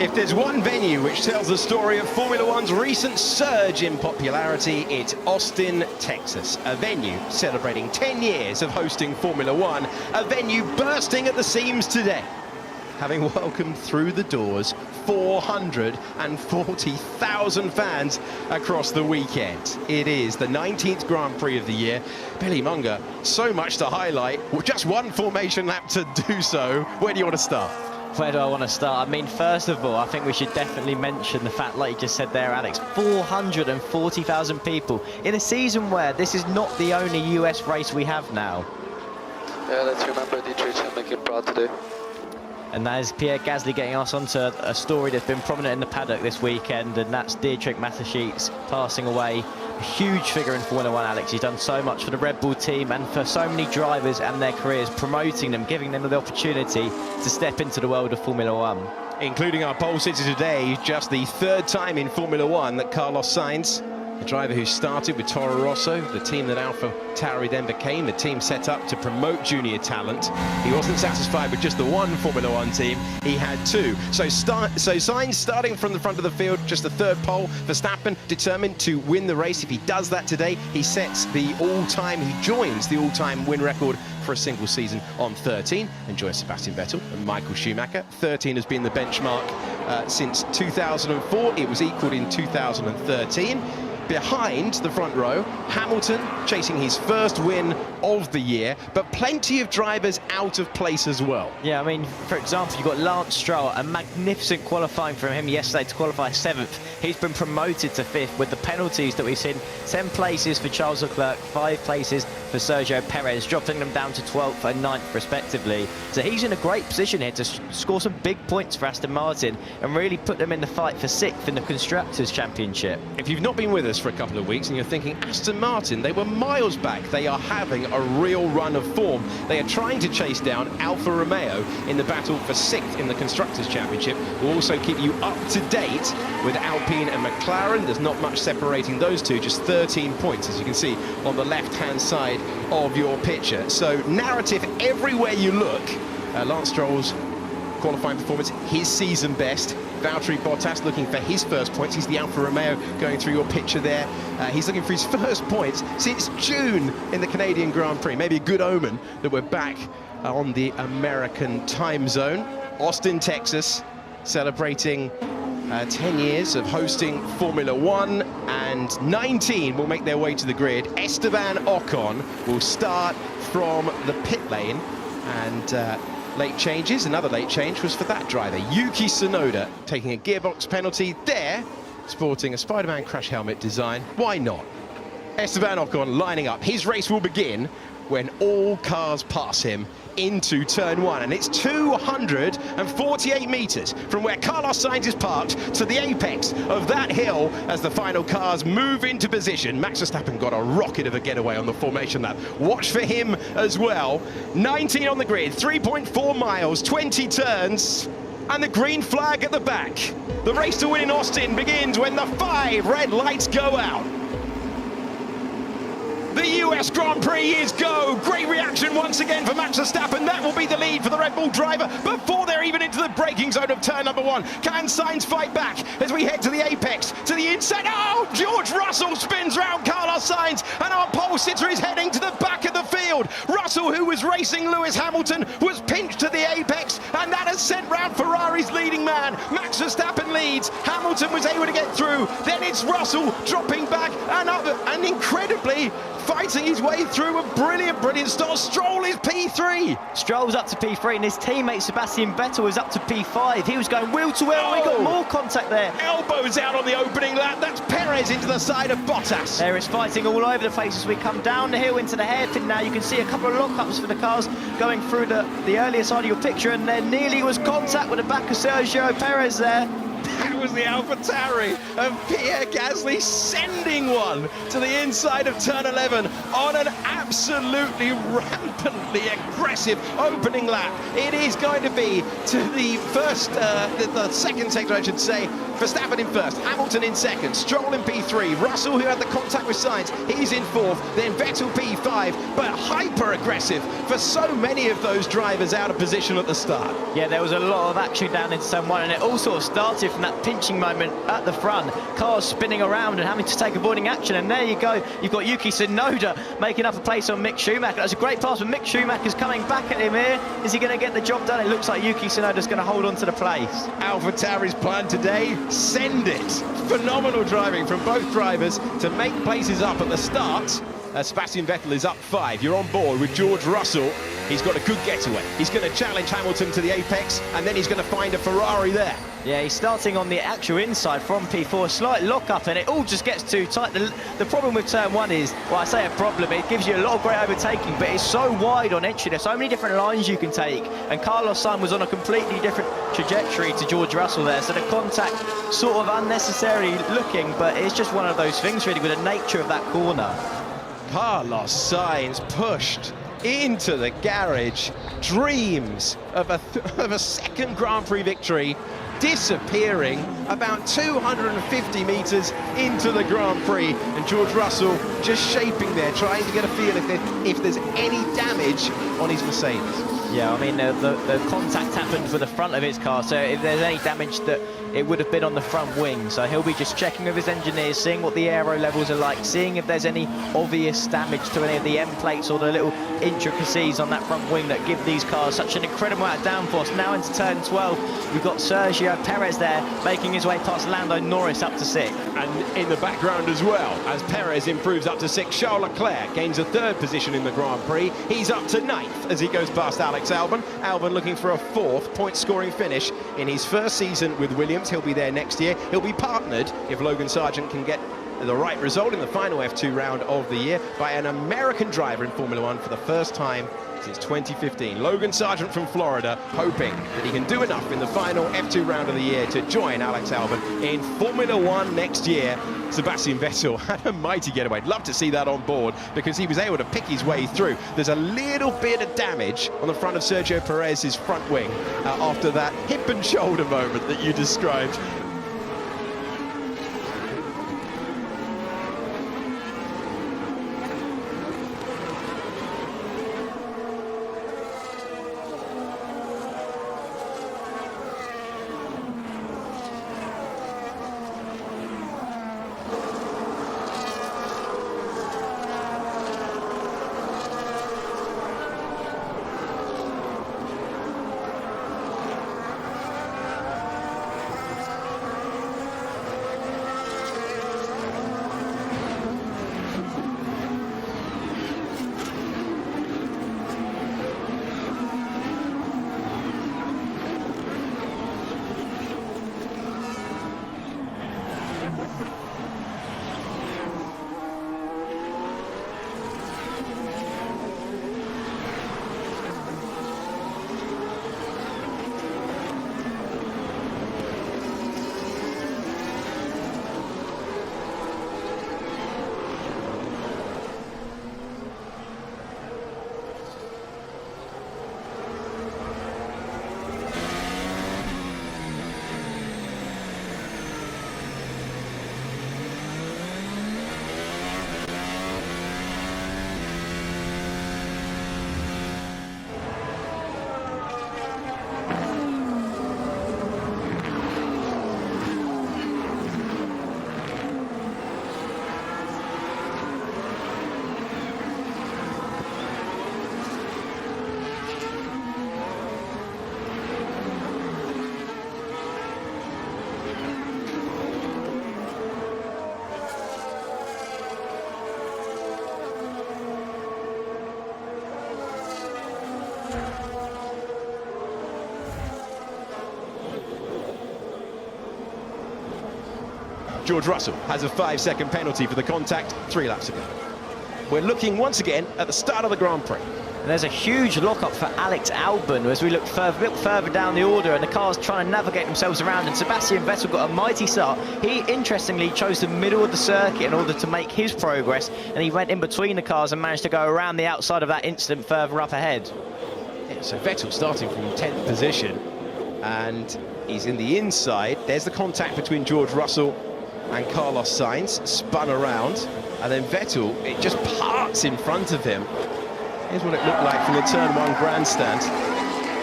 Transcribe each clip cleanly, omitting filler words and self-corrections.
If there's one venue which tells the story of Formula One's recent surge in popularity, it's Austin, Texas. A venue celebrating 10 years of hosting Formula One. A venue bursting at the seams today, having welcomed through the doors 440,000 fans across the weekend. It is the 19th Grand Prix of the year. Billy Monger, so much to highlight. Just one formation lap to do so. Where do you want to start? Where do I want to start? I mean, first of all, I think we should definitely mention the fact, like you just said there, Alex, 440,000 people in a season where this is not the only US race we have now. Yeah, let's remember Dietrich and make him proud today. And that is Pierre Gasly getting us onto a story that's been prominent in the paddock this weekend, and that's Dietrich Mateschitz passing away. A huge figure in Formula One, Alex. He's done so much for the Red Bull team and for so many drivers and their careers, promoting them, giving them the opportunity to step into the world of Formula One. Including our pole sitter today, just the third time in Formula One that Carlos Sainz, the driver who started with Toro Rosso, the team that AlphaTauri then became, the team set up to promote junior talent. He wasn't satisfied with just the one Formula One team, he had two. So Sainz starting from the front of the field, just the third pole. Verstappen determined to win the race. If he does that today, he sets the he joins the all-time win record for a single season on 13, and joins Sebastian Vettel and Michael Schumacher. 13 has been the benchmark since 2004. It was equalled in 2013. Behind the front row, Hamilton chasing his first win of the year, but plenty of drivers out of place as well. Yeah, I mean, for example, you've got Lance Stroll, a magnificent qualifying from him yesterday to qualify 7th. He's been promoted to 5th with the penalties that we've seen. 10 places for Charles Leclerc, 5 places for Sergio Perez, dropping them down to 12th and 9th respectively. So he's in a great position here to score some big points for Aston Martin and really put them in the fight for 6th in the Constructors' Championship. If you've not been with us for a couple of weeks and you're thinking, Aston Martin, they were miles back. They are having a real run of form. They are trying to chase down Alfa Romeo in the battle for 6th in the Constructors' Championship. We'll also keep you up to date with Alpine and McLaren. There's not much separating those two, just 13 points, as you can see on the left-hand side of your picture. So narrative everywhere you look. Lance Stroll's qualifying performance, his season best. Valtteri Bottas looking for his first points. He's the Alfa Romeo going through your picture there. He's looking for his first points since June in the Canadian Grand Prix. Maybe a good omen that we're back on the American time zone. Austin, Texas, celebrating 10 years of hosting Formula One, and 19 will make their way to the grid. Esteban Ocon will start from the pit lane, and late changes. Another late change was for that driver, Yuki Tsunoda, taking a gearbox penalty there, sporting a Spider-Man crash helmet design. Why not? Esteban Ocon lining up. His race will begin when all cars pass him into turn 1, and it's 248 meters from where Carlos Sainz is parked to the apex of that hill as the final cars move into position. Max Verstappen got a rocket of a getaway on the formation lap. Watch for him as well. 19 on the grid, 3.4 miles, 20 turns, and the green flag at the back. The race to win in Austin begins when the 5 red lights go out. The US Grand Prix is go. Great reaction once again for Max Verstappen. That will be the lead for the Red Bull driver before they're even into the braking zone of turn number 1. Can Sainz fight back as we head to the apex, to the inside? Oh, George Russell spins round Carlos Sainz, and our pole sitter is heading to the back of the field. Russell, who was racing Lewis Hamilton, was pinched to the apex, and that has sent round Ferrari's leading man. Max Verstappen leads. Hamilton was able to get through. Then it's Russell dropping back and up, and incredibly fighting his way through a brilliant start. Stroll is P3. Stroll's up to P3, and his teammate Sebastian Vettel is up to P5. He was going wheel to wheel. We got more contact there. Elbows out on the opening lap. That's Perez into the side of Bottas. There is fighting all over the place as we come down the hill into the hairpin now. You can see a couple of lockups for the cars going through the earlier side of your picture, and there nearly was contact with the back of Sergio Perez there. That was the AlphaTauri of Pierre Gasly sending one to the inside of turn 11 on an absolutely rampantly aggressive opening lap. It is going to be to the first, the second sector, I should say, Verstappen in first, Hamilton in second, Stroll in P3, Russell, who had the contact with Sainz, he's in fourth, then Vettel P5, but hyper-aggressive for so many of those drivers out of position at the start. Yeah, there was a lot of action down in turn one, and it all sort of started from that pinching moment at the front. Cars spinning around and having to take avoiding action, and there you go. You've got Yuki Tsunoda making up a place on Mick Schumacher. That's a great pass, but Mick Schumacher's coming back at him here. Is he going to get the job done? It looks like Yuki Tsunoda's going to hold on to the place. AlphaTauri's plan today, send it. Phenomenal driving from both drivers to make places up at the start. Sebastian Vettel is up 5. You're on board with George Russell. He's got a good getaway. He's going to challenge Hamilton to the apex, and then he's going to find a Ferrari there. Yeah, he's starting on the actual inside from P4, slight lock-up, and it all just gets too tight. The problem with turn one is, well, I say a problem, it gives you a lot of great overtaking, but it's so wide on entry. There's so many different lines you can take, and Carlos Sainz was on a completely different trajectory to George Russell there, so the contact sort of unnecessary looking, but it's just one of those things really with the nature of that corner. Carlos Sainz pushed into the garage, dreams of a second Grand Prix victory, disappearing about 250 metres into the Grand Prix, and George Russell just shaping there, trying to get a feel if there's any damage on his Mercedes. Yeah, I mean, the contact happened for the front of his car, so if there's any damage, that it would have been on the front wing. So he'll be just checking with his engineers, seeing what the aero levels are like, seeing if there's any obvious damage to any of the end plates or the little intricacies on that front wing that give these cars such an incredible amount of downforce. Now into turn 12, we've got Sergio Perez there, making his way past Lando Norris up to 6th. And in the background as well, as Perez improves up to 6th, Charles Leclerc gains a 3rd position in the Grand Prix. He's up to 9th as he goes past Alex Albon. Albon looking for a 4th point-scoring finish in his first season with Williams. He'll be there next year. He'll be partnered, if Logan Sargent can get the right result in the final F2 round of the year, by an American driver in Formula One for the first time since 2015. Logan Sargent from Florida, hoping that he can do enough in the final F2 round of the year to join Alex Albon in Formula One next year. Sebastian Vettel had a mighty getaway. I'd love to see that on board because he was able to pick his way through. There's a little bit of damage on the front of Sergio Perez's front wing after that hip and shoulder moment that you described. George Russell has a 5-second penalty for the contact 3 laps ago. We're looking once again at the start of the Grand Prix. And there's a huge lock-up for Alex Albon as we look further down the order, and the cars trying to navigate themselves around, and Sebastian Vettel got a mighty start. He, interestingly, chose the middle of the circuit in order to make his progress, and he went in between the cars and managed to go around the outside of that incident further up ahead. Yeah, so Vettel starting from 10th position. and he's in the inside. There's the contact between George Russell and Carlos Sainz, spun around, and then Vettel, it just parts in front of him. Here's what it looked like from the Turn 1 grandstand.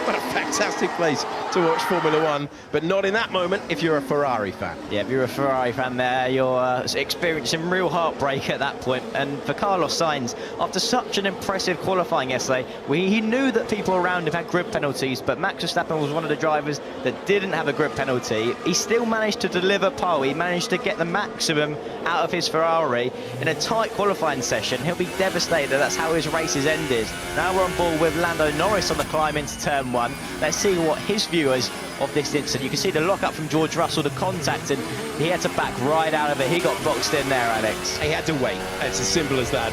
What a fantastic place to watch Formula One, but not in that moment if you're a Ferrari fan. Yeah, if you're a Ferrari fan there, you're experiencing real heartbreak at that point. And for Carlos Sainz, after such an impressive qualifying yesterday, he knew that people around him had grid penalties, but Max Verstappen was one of the drivers that didn't have a grid penalty. He still managed to deliver pole. He managed to get the maximum out of his Ferrari in a tight qualifying session. He'll be devastated that that's how his race is ended. Now we're on board with Lando Norris on the climb into Turn 1. Let's see what his view is of this incident. You can see the lock-up from George Russell, the contact, and he had to back right out of it. He got boxed in there, Alex. He had to wait. It's as simple as that.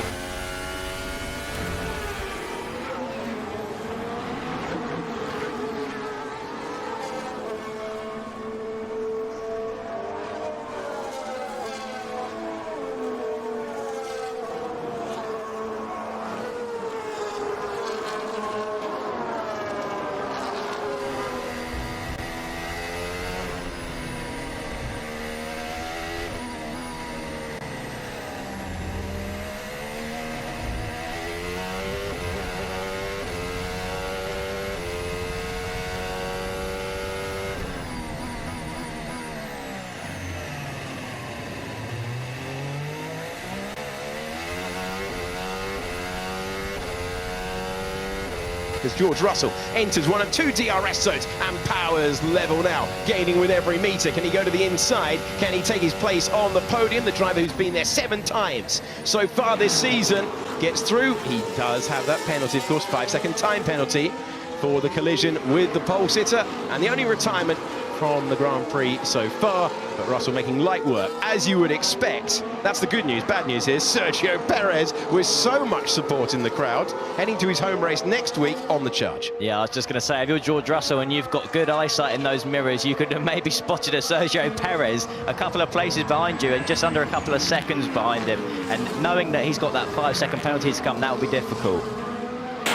As George Russell enters one of 2 DRS zones and powers level now, gaining with every metre. Can he go to the inside? Can he take his place on the podium? The driver who's been there 7 times so far this season gets through. He does have that penalty, of course, 5-second time penalty for the collision with the pole sitter, and the only retirement from the Grand Prix so far, but Russell making light work, as you would expect. That's the good news. Bad news is Sergio Perez, with so much support in the crowd, heading to his home race next week on the charge. Yeah, I was just going to say, if you're George Russell and you've got good eyesight in those mirrors, you could have maybe spotted a Sergio Perez a couple of places behind you and just under a couple of seconds behind him. And knowing that he's got that 5-second penalty to come, that will be difficult.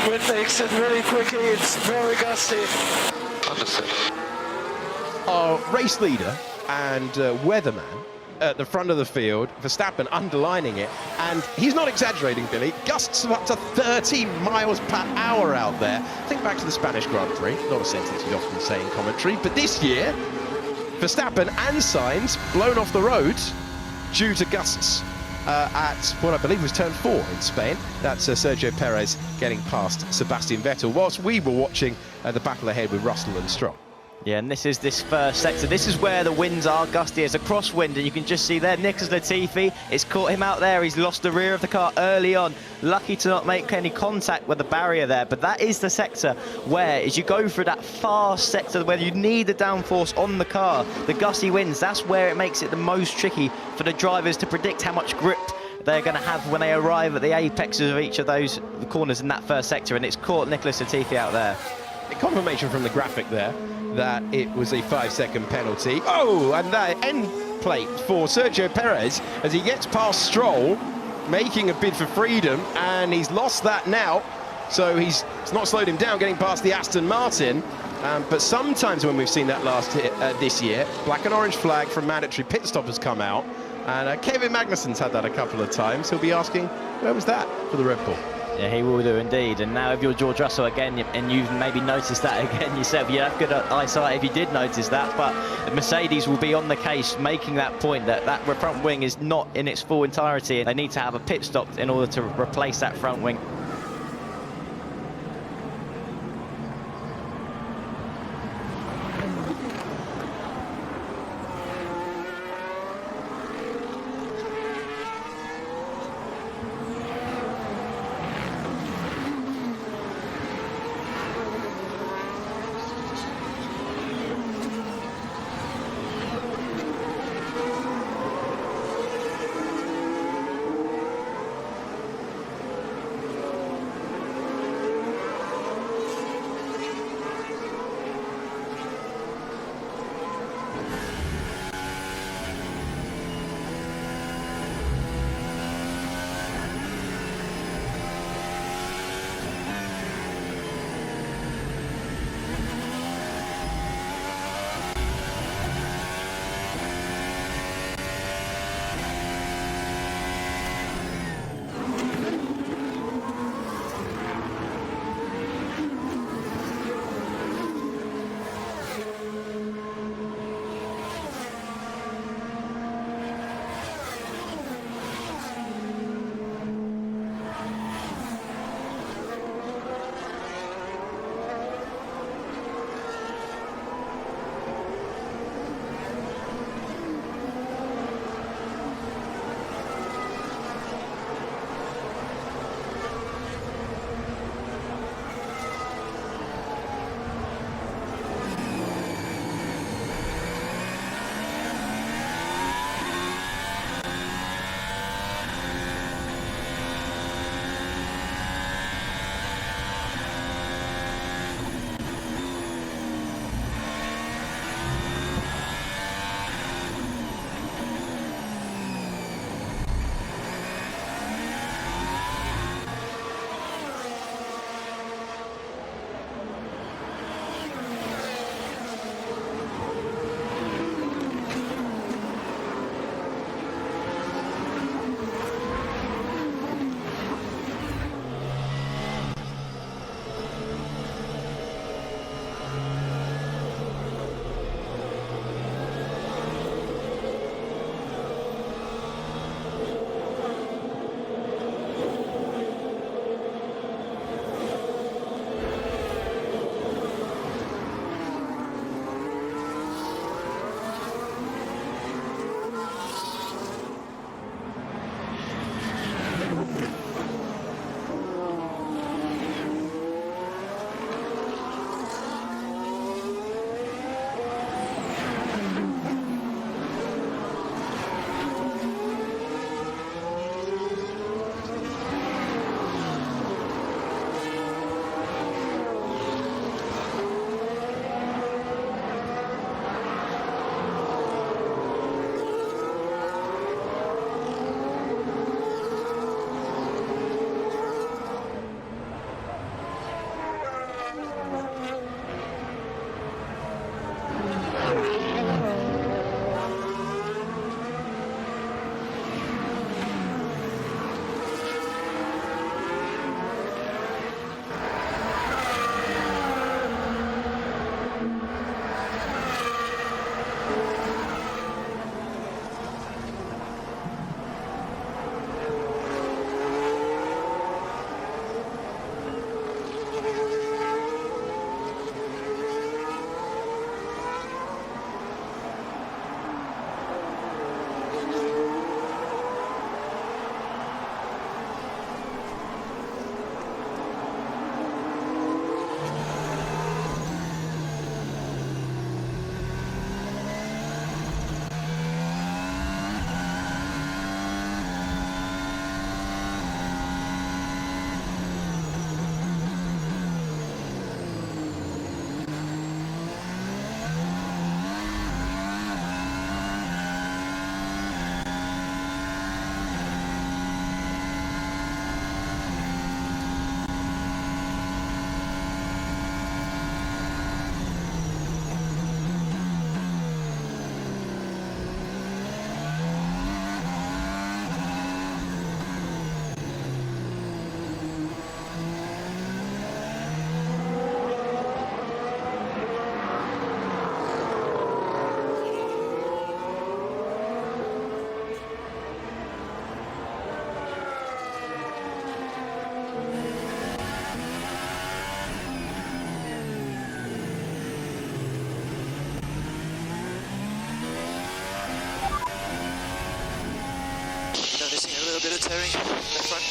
Wind makes it really quickly, it's very gusty. Understood. Our race leader and weatherman at the front of the field, Verstappen underlining it, and he's not exaggerating, Billy. Gusts of up to 30 miles per hour out there. Think back to the Spanish Grand Prix, not a sentence you'd often say in commentary, but this year, Verstappen and Sainz blown off the road due to gusts at what I believe was turn 4 in Spain. That's Sergio Perez getting past Sebastian Vettel, whilst we were watching the battle ahead with Russell and Stroll. Yeah, and this is this first sector. This is where the winds are gusty. It's a crosswind, and you can just see there, Nicholas Latifi, it's caught him out there. He's lost the rear of the car early on. Lucky to not make any contact with the barrier there, but that is the sector where, as you go through that fast sector where you need the downforce on the car, the gusty winds, that's where it makes it the most tricky for the drivers to predict how much grip they're going to have when they arrive at the apexes of each of those corners in that first sector, and it's caught Nicholas Latifi out there. Confirmation from the graphic there that it was a 5-second penalty. Oh, and that end plate for Sergio Perez as he gets past Stroll, making a bid for freedom, and he's lost that now. So it's not slowed him down getting past the Aston Martin. But sometimes when we've seen that this year, black and orange flag from mandatory pit stop has come out, and Kevin Magnussen's had that a couple of times. He'll be asking, where was that for the Red Bull? Yeah, he will do indeed. And now if you're George Russell again, and you've maybe noticed that again yourself, you have good eyesight if you did notice that, but Mercedes will be on the case making that point that that front wing is not in its full entirety. They need to have a pit stop in order to replace that front wing. little bit of tearing in the front.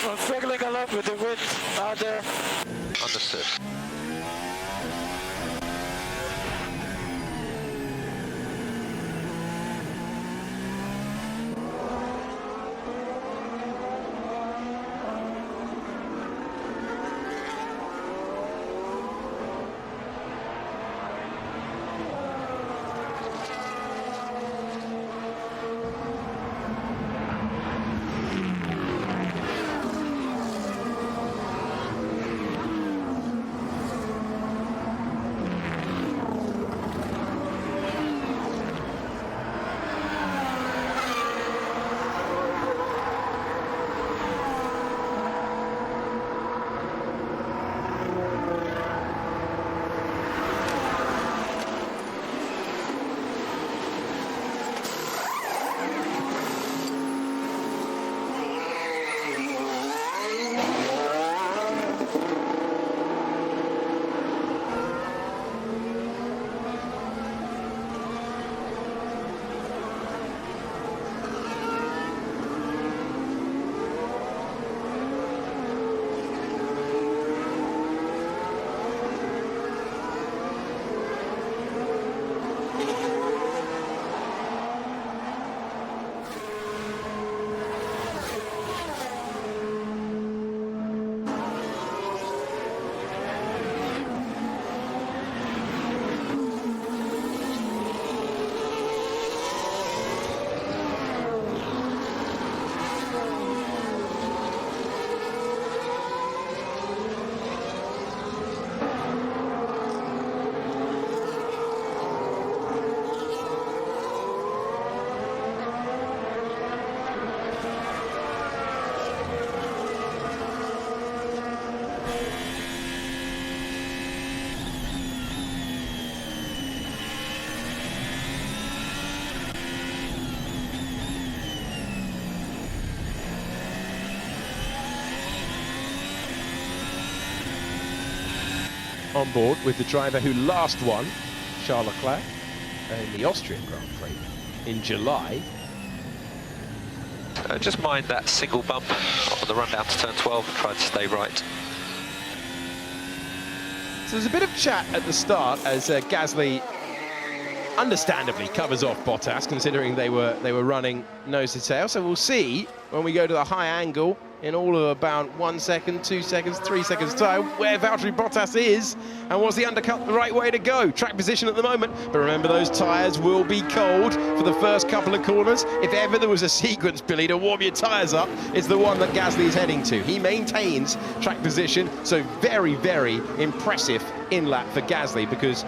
I'm struggling a lot with the wind out there. Understood. On board with the driver who last won, Charles Leclerc, in the Austrian Grand Prix in July. Just mind that single bump on the run down to turn 12 and try to stay right. So there's a bit of chat at the start as Gasly understandably covers off Bottas, considering they were running nose to tail. So we'll see when we go to the high angle in all of about 1 second, 2 seconds, 3 seconds time where Valtteri Bottas is and was the undercut the right way to go. Track position at the moment, but remember those tyres will be cold for the first couple of corners. If ever there was a sequence, Billy, to warm your tyres up, it's the one that Gasly is heading to. He maintains track position, so very, very impressive in-lap for Gasly, because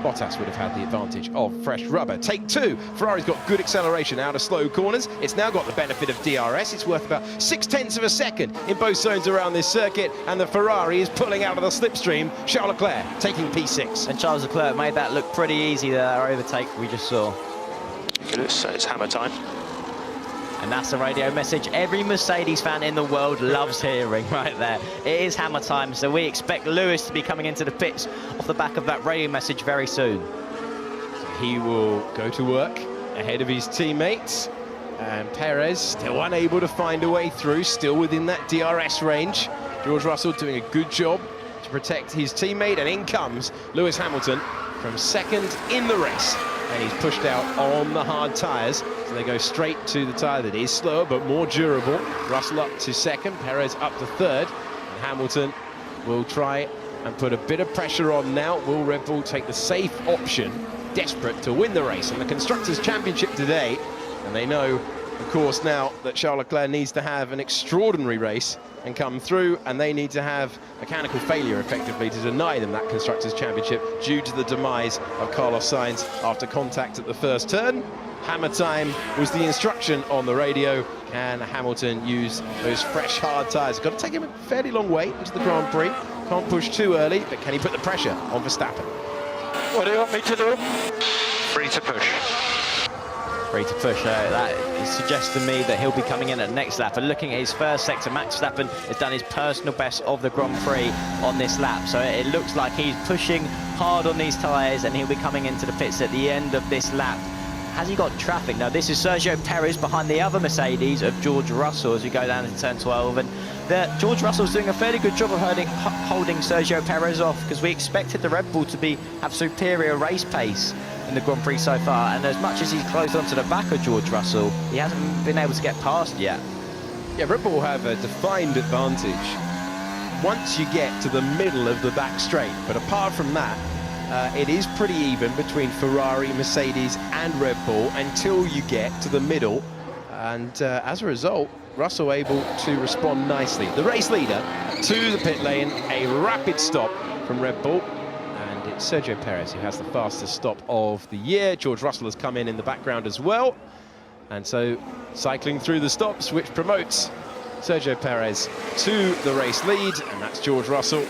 Bottas would have had the advantage of fresh rubber. Take two. Ferrari's got good acceleration out of slow corners. It's now got the benefit of DRS. It's worth about 0.6 of a second in both zones around this circuit, and the Ferrari is pulling out of the slipstream. Charles Leclerc taking P6. And Charles Leclerc made that look pretty easy, that overtake we just saw. It's hammer time. And that's the radio message every Mercedes fan in the world loves hearing right there. It is hammer time, so we expect Lewis to be coming into the pits off the back of that radio message very soon. So he will go to work ahead of his teammates. And Perez still unable to find a way through, still within that DRS range. George Russell doing a good job to protect his teammate, and in comes Lewis Hamilton from second in the race. And he's pushed out on the hard tyres, so they go straight to the tyre that is slower but more durable. Russell up to second, Perez up to third, and Hamilton will try and put a bit of pressure on now. Will Red Bull take the safe option, desperate to win the race and the Constructors' Championship today? And they know, of course, now that Charles Leclerc needs to have an extraordinary race and come through, and they need to have mechanical failure effectively to deny them that Constructors' Championship due to the demise of Carlos Sainz after contact at the first turn. Hammer time was the instruction on the radio, and Hamilton used those fresh hard tyres. Got to take him a fairly long way into the Grand Prix. Can't push too early, but can he put the pressure on Verstappen? What do you want me to do? Free to push. Free to push. That suggests to me that he'll be coming in at the next lap. And looking at his first sector, Max Verstappen has done his personal best of the Grand Prix on this lap. So it looks like he's pushing hard on these tyres, and he'll be coming into the pits at the end of this lap. Has he got traffic? Now, this is Sergio Perez behind the other Mercedes of George Russell as we go down into turn 12. And George Russell's doing a fairly good job of holding Sergio Perez off, because we expected the Red Bull to have superior race pace in the Grand Prix so far. And as much as he's closed onto the back of George Russell, he hasn't been able to get past yet. Yeah, Red Bull have a defined advantage once you get to the middle of the back straight. But apart from that, it is pretty even between Ferrari, Mercedes and Red Bull until you get to the middle, and as a result, Russell able to respond nicely. The race leader to the pit lane, a rapid stop from Red Bull, and it's Sergio Perez who has the fastest stop of the year. George Russell has come in the background as well, and so cycling through the stops, which promotes Sergio Perez to the race lead, and that's George Russell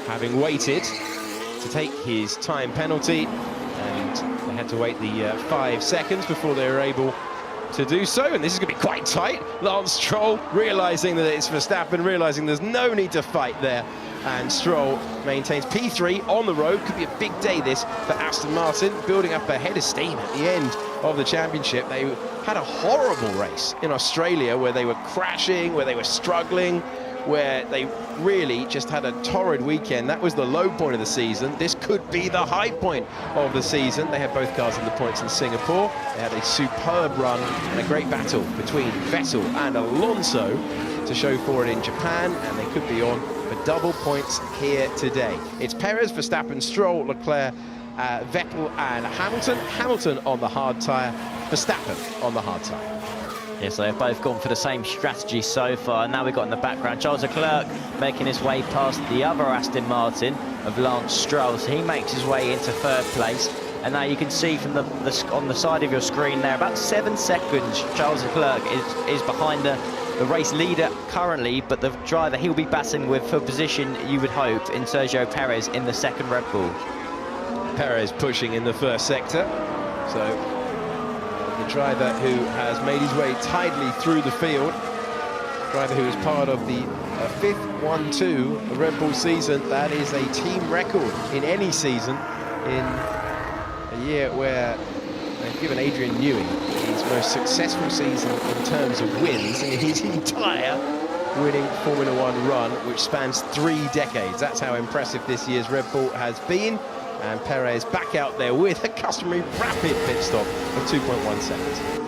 having waited to take his time penalty, and they had to wait the 5 seconds before they were able to do so, and this is going to be quite tight. Lance Stroll realising that it's Verstappen, realising there's no need to fight there, and Stroll maintains P3 on the road. Could be a big day this for Aston Martin, building up a head of steam at the end of the championship. They had a horrible race in Australia where they were crashing, where they were struggling, where they really just had a torrid weekend. That was the low point of the season. This could be the high point of the season. They had both cars in the points in Singapore. They had a superb run and a great battle between Vettel and Alonso to show for it in Japan, and they could be on for double points here today. It's Perez, Verstappen, Stroll, Leclerc, Vettel and Hamilton. Hamilton on the hard tyre, Verstappen on the hard tyre. Yes, they've both gone for the same strategy so far. And now we've got in the background Charles Leclerc making his way past the other Aston Martin of Lance Stroll. So he makes his way into third place. And now you can see from on the side of your screen there, about 7 seconds, Charles Leclerc is behind the race leader currently, but the driver he'll be battling with for position, you would hope, in Sergio Perez in the second Red Bull. Perez pushing in the first sector. So the driver who has made his way tidily through the field, driver who is part of the 5th 1-2 Red Bull season. That is a team record in any season, in a year where they've given Adrian Newey his most successful season in terms of wins in his entire winning Formula One run, which spans 3 decades. That's how impressive this year's Red Bull has been. And Perez back out there with a customary rapid pit stop of 2.1 seconds.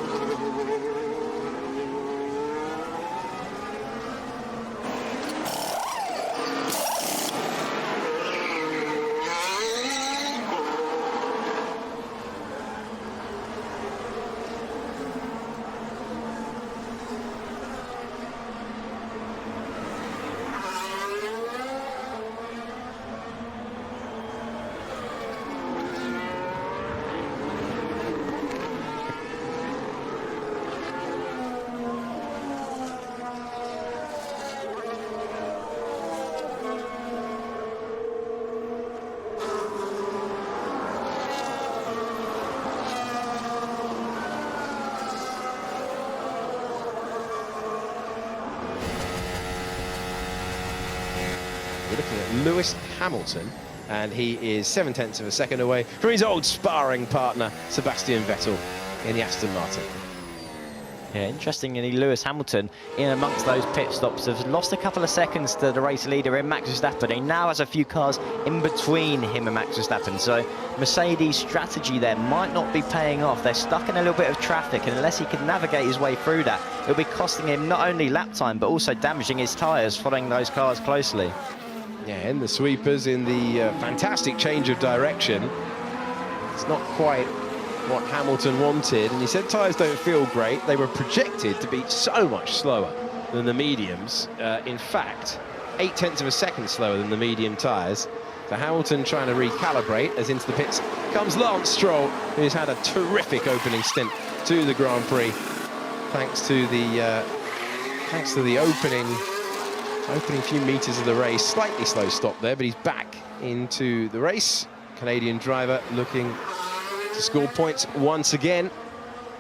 We're looking at Lewis Hamilton and he is 7/10 of a second away from his old sparring partner, Sebastian Vettel, in the Aston Martin. Yeah, interestingly, Lewis Hamilton, in amongst those pit stops, has lost a couple of seconds to the race leader in Max Verstappen. He now has a few cars in between him and Max Verstappen, so Mercedes' strategy there might not be paying off. They're stuck in a little bit of traffic, and unless he can navigate his way through that, it'll be costing him not only lap time, but also damaging his tyres following those cars closely. Yeah, in the sweepers, in the fantastic change of direction. It's not quite what Hamilton wanted, and he said tyres don't feel great. They were projected to be so much slower than the mediums. In fact, 0.8 of a second slower than the medium tyres. So Hamilton trying to recalibrate as into the pits comes Lance Stroll, who's had a terrific opening stint to the Grand Prix, thanks to the opening few meters of the race. Slightly slow stop there, but he's back into the race. Canadian driver looking to score points once again.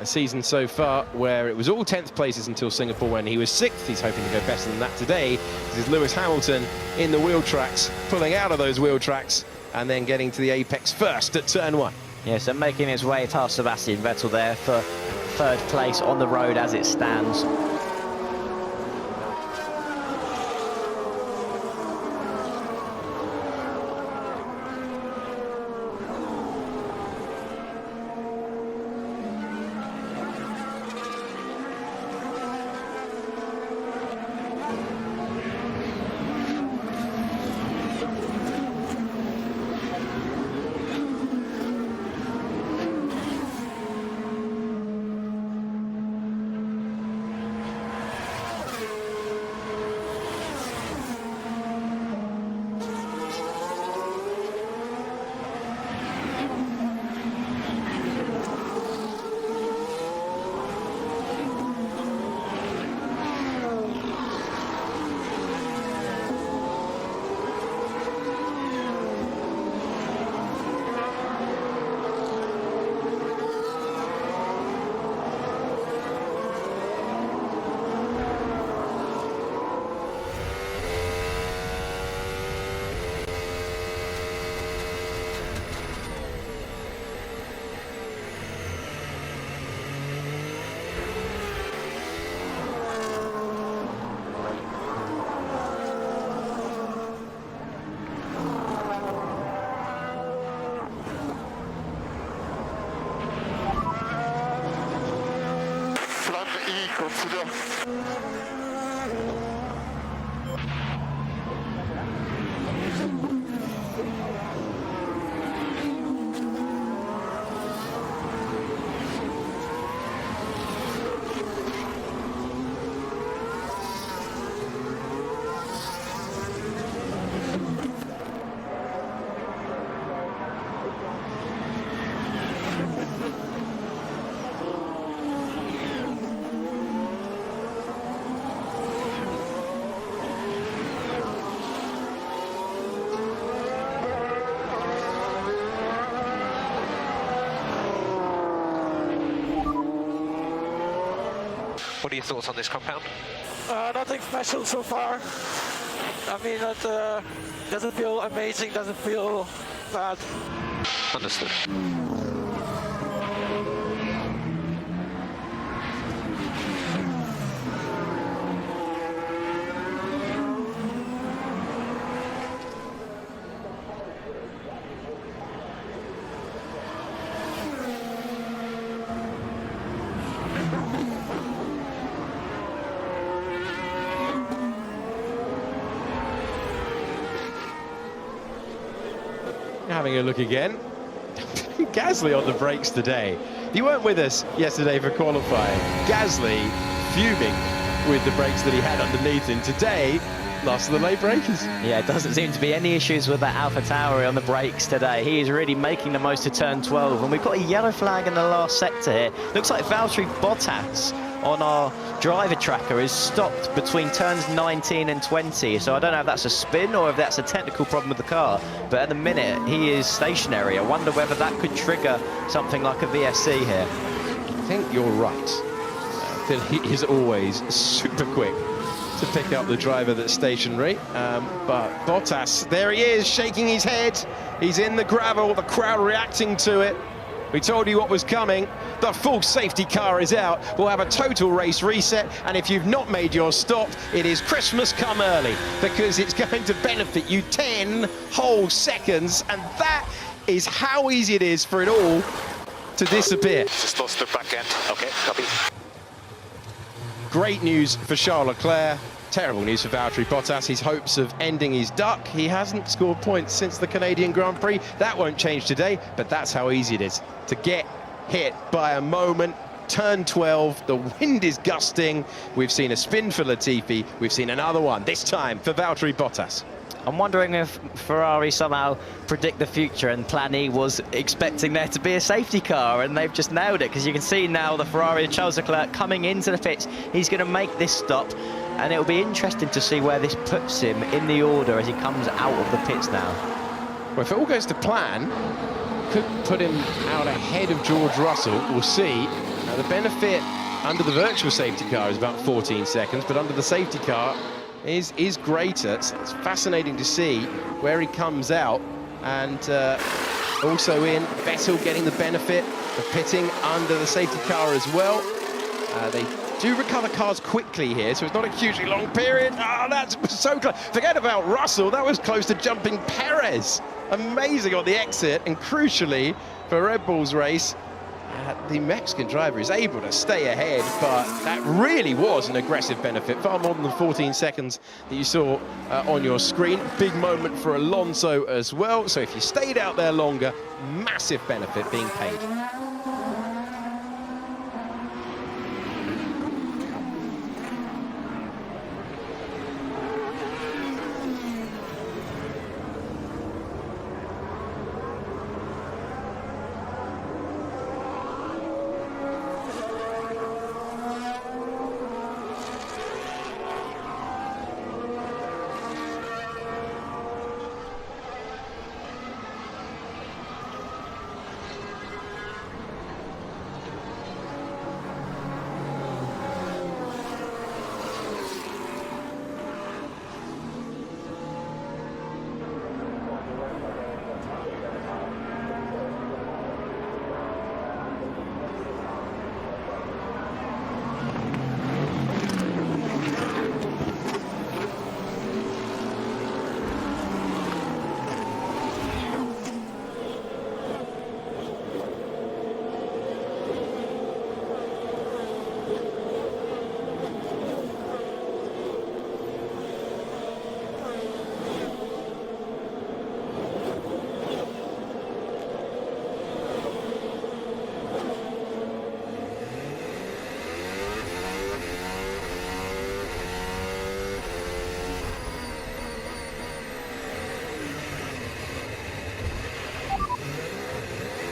A season so far where it was all 10th places until Singapore when he was 6th. He's hoping to go better than that today. This is Lewis Hamilton in the wheel tracks, pulling out of those wheel tracks and then getting to the apex first at turn 1. Yeah, so making his way past Sebastian Vettel there for 3rd place on the road as it stands. What are your thoughts on this compound? Nothing special so far. I mean, it doesn't feel amazing, doesn't feel bad. Understood. Having a look again. Gasly on the brakes today. You weren't with us yesterday for qualifying. Gasly fuming with the brakes that he had underneath him. Today, last of the late breakers. Yeah, it doesn't seem to be any issues with that AlphaTauri on the brakes today. He is really making the most of turn 12. And we've got a yellow flag in the last sector here. Looks like Valtteri Bottas on our driver tracker is stopped between turns 19 and 20. So I don't know if that's a spin or if that's a technical problem with the car. But at the minute, he is stationary. I wonder whether that could trigger something like a VSC here. I think you're right. He is always super quick to pick up the driver that's stationary. But Bottas, there he is, shaking his head. He's in the gravel, the crowd reacting to it. We told you what was coming. The full safety car is out. We'll have a total race reset. And if you've not made your stop, it is Christmas come early, because it's going to benefit you 10 whole seconds. And that is how easy it is for it all to disappear. Just lost the back end. Okay, copy. Great news for Charles Leclerc. Terrible news for Valtteri Bottas. His hopes of ending his duck. He hasn't scored points since the Canadian Grand Prix. That won't change today, but that's how easy it is to get hit by a moment. Turn 12, the wind is gusting. We've seen a spin for Latifi. We've seen another one, this time for Valtteri Bottas. I'm wondering if Ferrari somehow predict the future and Plan E was expecting there to be a safety car, and they've just nailed it, because you can see now the Ferrari of Charles Leclerc coming into the pits. He's going to make this stop, and it'll be interesting to see where this puts him in the order as he comes out of the pits now. Well, if it all goes to plan, could put him out ahead of George Russell. We'll see. Now, the benefit under the virtual safety car is about 14 seconds, but under the safety car is greater. It's fascinating to see where he comes out, and also in Vettel getting the benefit of pitting under the safety car as well. They do recover cars quickly here, so it's not a hugely long period. Oh, that's so close. Forget about Russell, that was close to jumping Perez. Amazing on the exit, and crucially for Red Bull's race, the Mexican driver is able to stay ahead, but that really was an aggressive benefit, far more than the 14 seconds that you saw on your screen. Big moment for Alonso as well, so if you stayed out there longer, massive benefit being paid.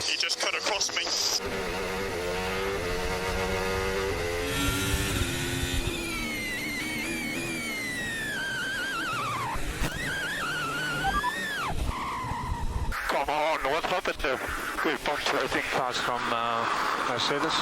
He just cut across me. Come on, what happened there? Good punctuating pass from Mercedes.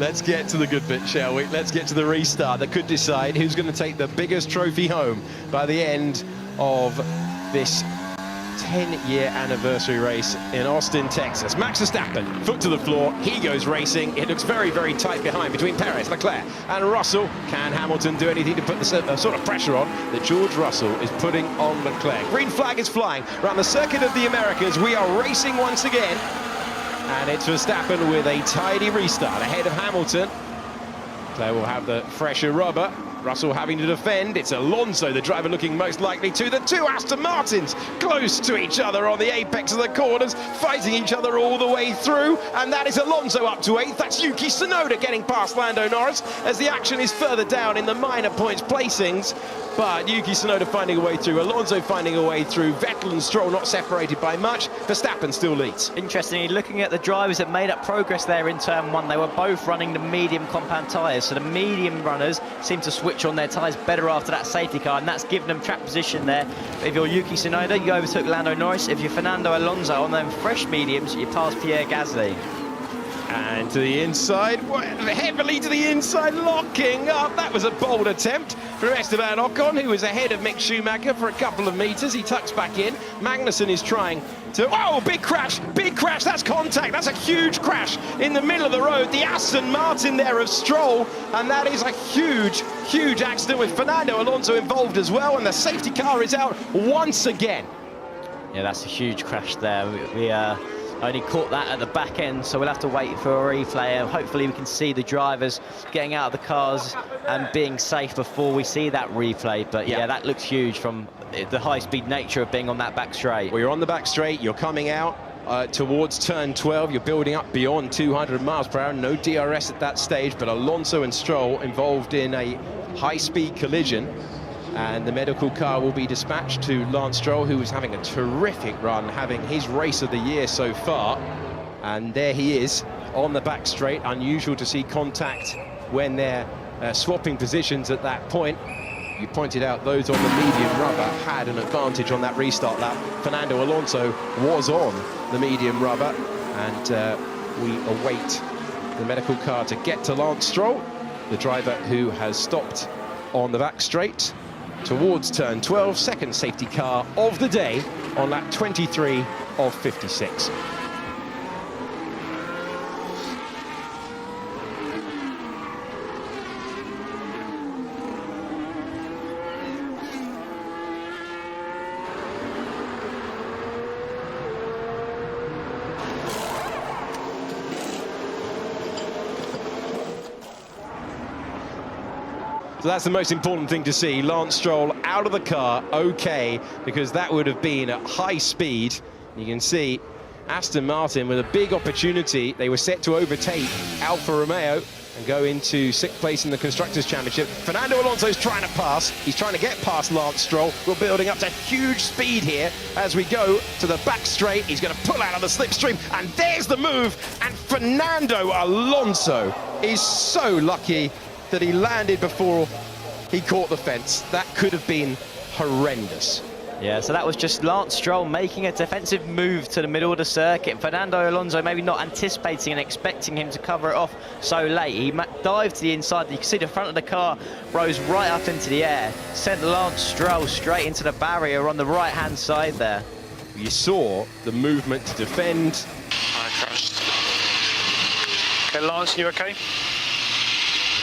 Let's get to the good bit, shall we? Let's get to the restart that could decide who's going to take the biggest trophy home by the end of this 10-year anniversary race in Austin, Texas. Max Verstappen, foot to the floor, he goes racing. It looks very, very tight behind between Perez, Leclerc and Russell. Can Hamilton do anything to put the sort of pressure on that George Russell is putting on Leclerc? Green flag is flying around the circuit of the Americas. We are racing once again. And it's Verstappen with a tidy restart ahead of Hamilton. Leclerc will have the fresher rubber. Russell having to defend. It's Alonso, the driver, looking most likely to. The two Aston Martins close to each other on the apex of the corners, fighting each other all the way through. And that is Alonso up to 8th. That's Yuki Tsunoda getting past Lando Norris as the action is further down in the minor points placings. But Yuki Tsunoda finding a way through, Alonso finding a way through, Vettel and Stroll not separated by much. Verstappen still leads. Interestingly, looking at the drivers that made up progress there in turn 1, they were both running the medium compound tyres. So the medium runners seem to switch on their tyres better after that safety car, and that's given them track position there. If you're Yuki Tsunoda, you overtook Lando Norris. If you're Fernando Alonso on them fresh mediums, you pass Pierre Gasly. And to the inside, heavily to the inside, locking up. That was a bold attempt from Esteban Ocon, who was ahead of Mick Schumacher for a couple of metres. He tucks back in. Magnussen is trying to... Oh, big crash, that's contact. That's a huge crash in the middle of the road. The Aston Martin there of Stroll, and that is a huge, huge accident with Fernando Alonso involved as well, and the safety car is out once again. Yeah, that's a huge crash there. We only caught that at the back end, so we'll have to wait for a replay. Hopefully we can see the drivers getting out of the cars and being safe before we see that replay. But yeah, that looks huge from the high-speed nature of being on that back straight. Well, you're on the back straight, you're coming out towards turn 12, you're building up beyond 200 miles per hour, no DRS at that stage, but Alonso and Stroll involved in a high-speed collision. And the medical car will be dispatched to Lance Stroll, who was having a terrific run, having his race of the year so far. And there he is on the back straight. Unusual to see contact when they're swapping positions at that point. You pointed out those on the medium rubber had an advantage on that restart lap. Fernando Alonso was on the medium rubber, and we await the medical car to get to Lance Stroll, the driver who has stopped on the back straight towards turn 12, second safety car of the day on lap 23 of 56. So that's the most important thing to see. Lance Stroll out of the car, okay, because that would have been at high speed. You can see Aston Martin with a big opportunity. They were set to overtake Alfa Romeo and go into 6th place in the Constructors' Championship. Fernando Alonso's trying to pass. He's trying to get past Lance Stroll. We're building up to huge speed here as we go to the back straight. He's going to pull out of the slipstream, and there's the move. And Fernando Alonso is so lucky that he landed before he caught the fence. That could have been horrendous. Yeah, so that was just Lance Stroll making a defensive move to the middle of the circuit. Fernando Alonso maybe not anticipating and expecting him to cover it off so late. He dived to the inside. You can see the front of the car rose right up into the air, sent Lance Stroll straight into the barrier on the right-hand side there. You saw the movement to defend. I crashed. Okay, Lance, you okay?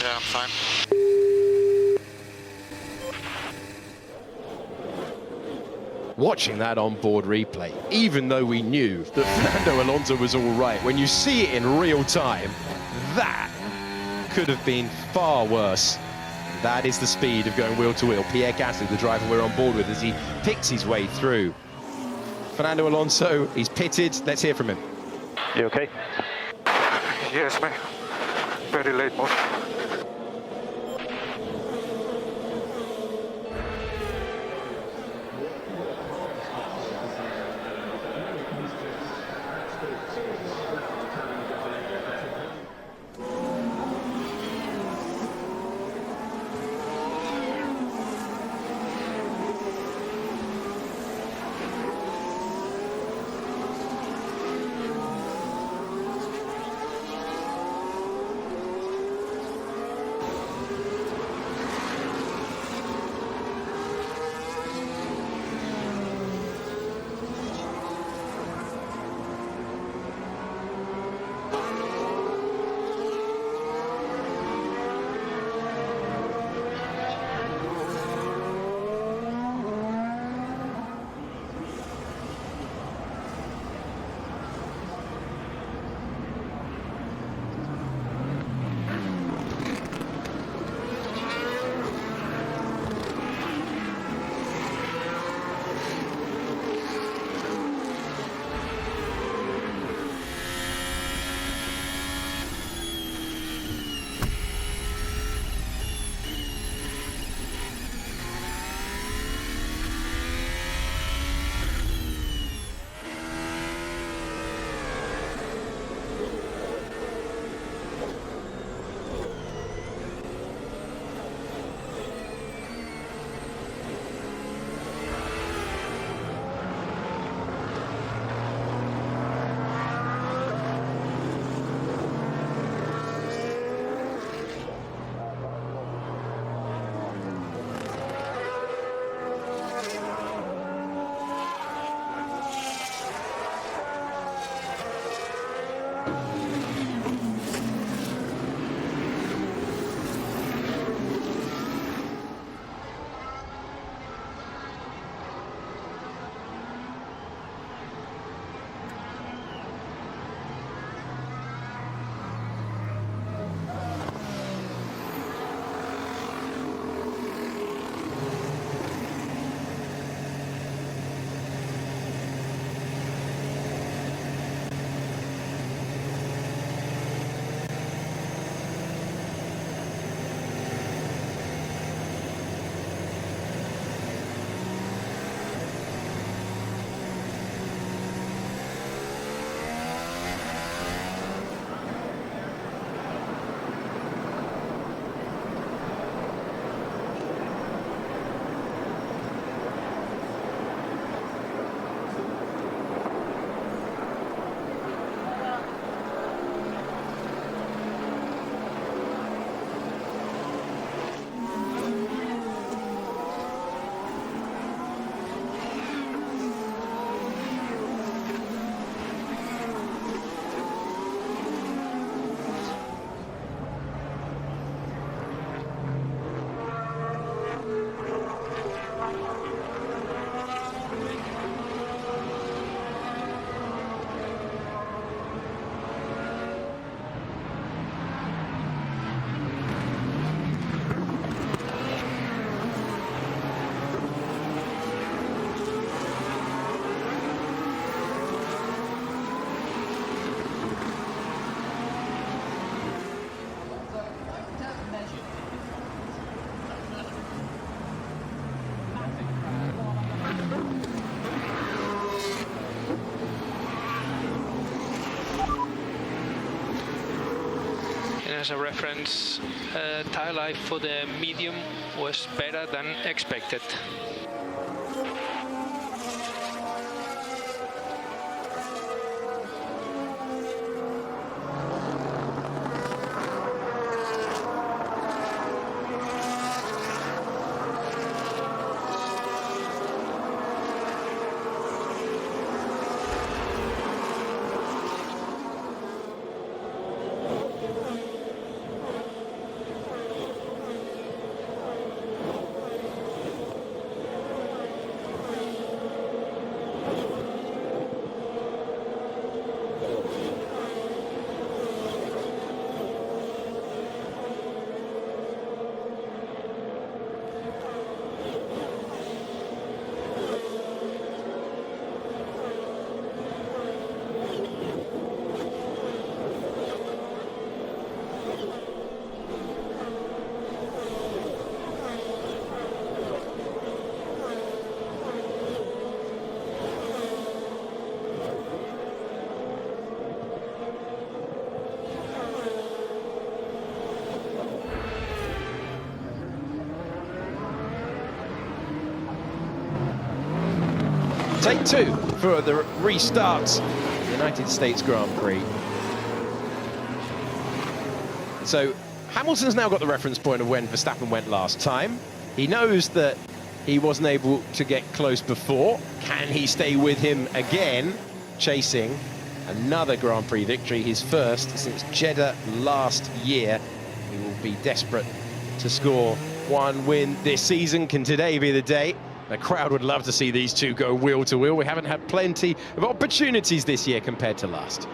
Yeah, I'm fine. Watching that on-board replay, even though we knew that Fernando Alonso was all right, when you see it in real time, that could have been far worse. That is the speed of going wheel to wheel. Pierre Gasly, the driver we're on board with, as he picks his way through. Fernando Alonso, he's pitted. Let's hear from him. You okay? Yes, mate. Very late mode. as a reference, tire life for the medium was better than expected. Take two for the restart United States Grand Prix. So Hamilton's now got the reference point of when Verstappen went last time. He knows that he wasn't able to get close before. Can he stay with him again, chasing another Grand Prix victory, his first since Jeddah last year? He will be desperate to score one win this season. Can today be the day? The crowd would love to see these two go wheel to wheel. We haven't had plenty of opportunities this year compared to last.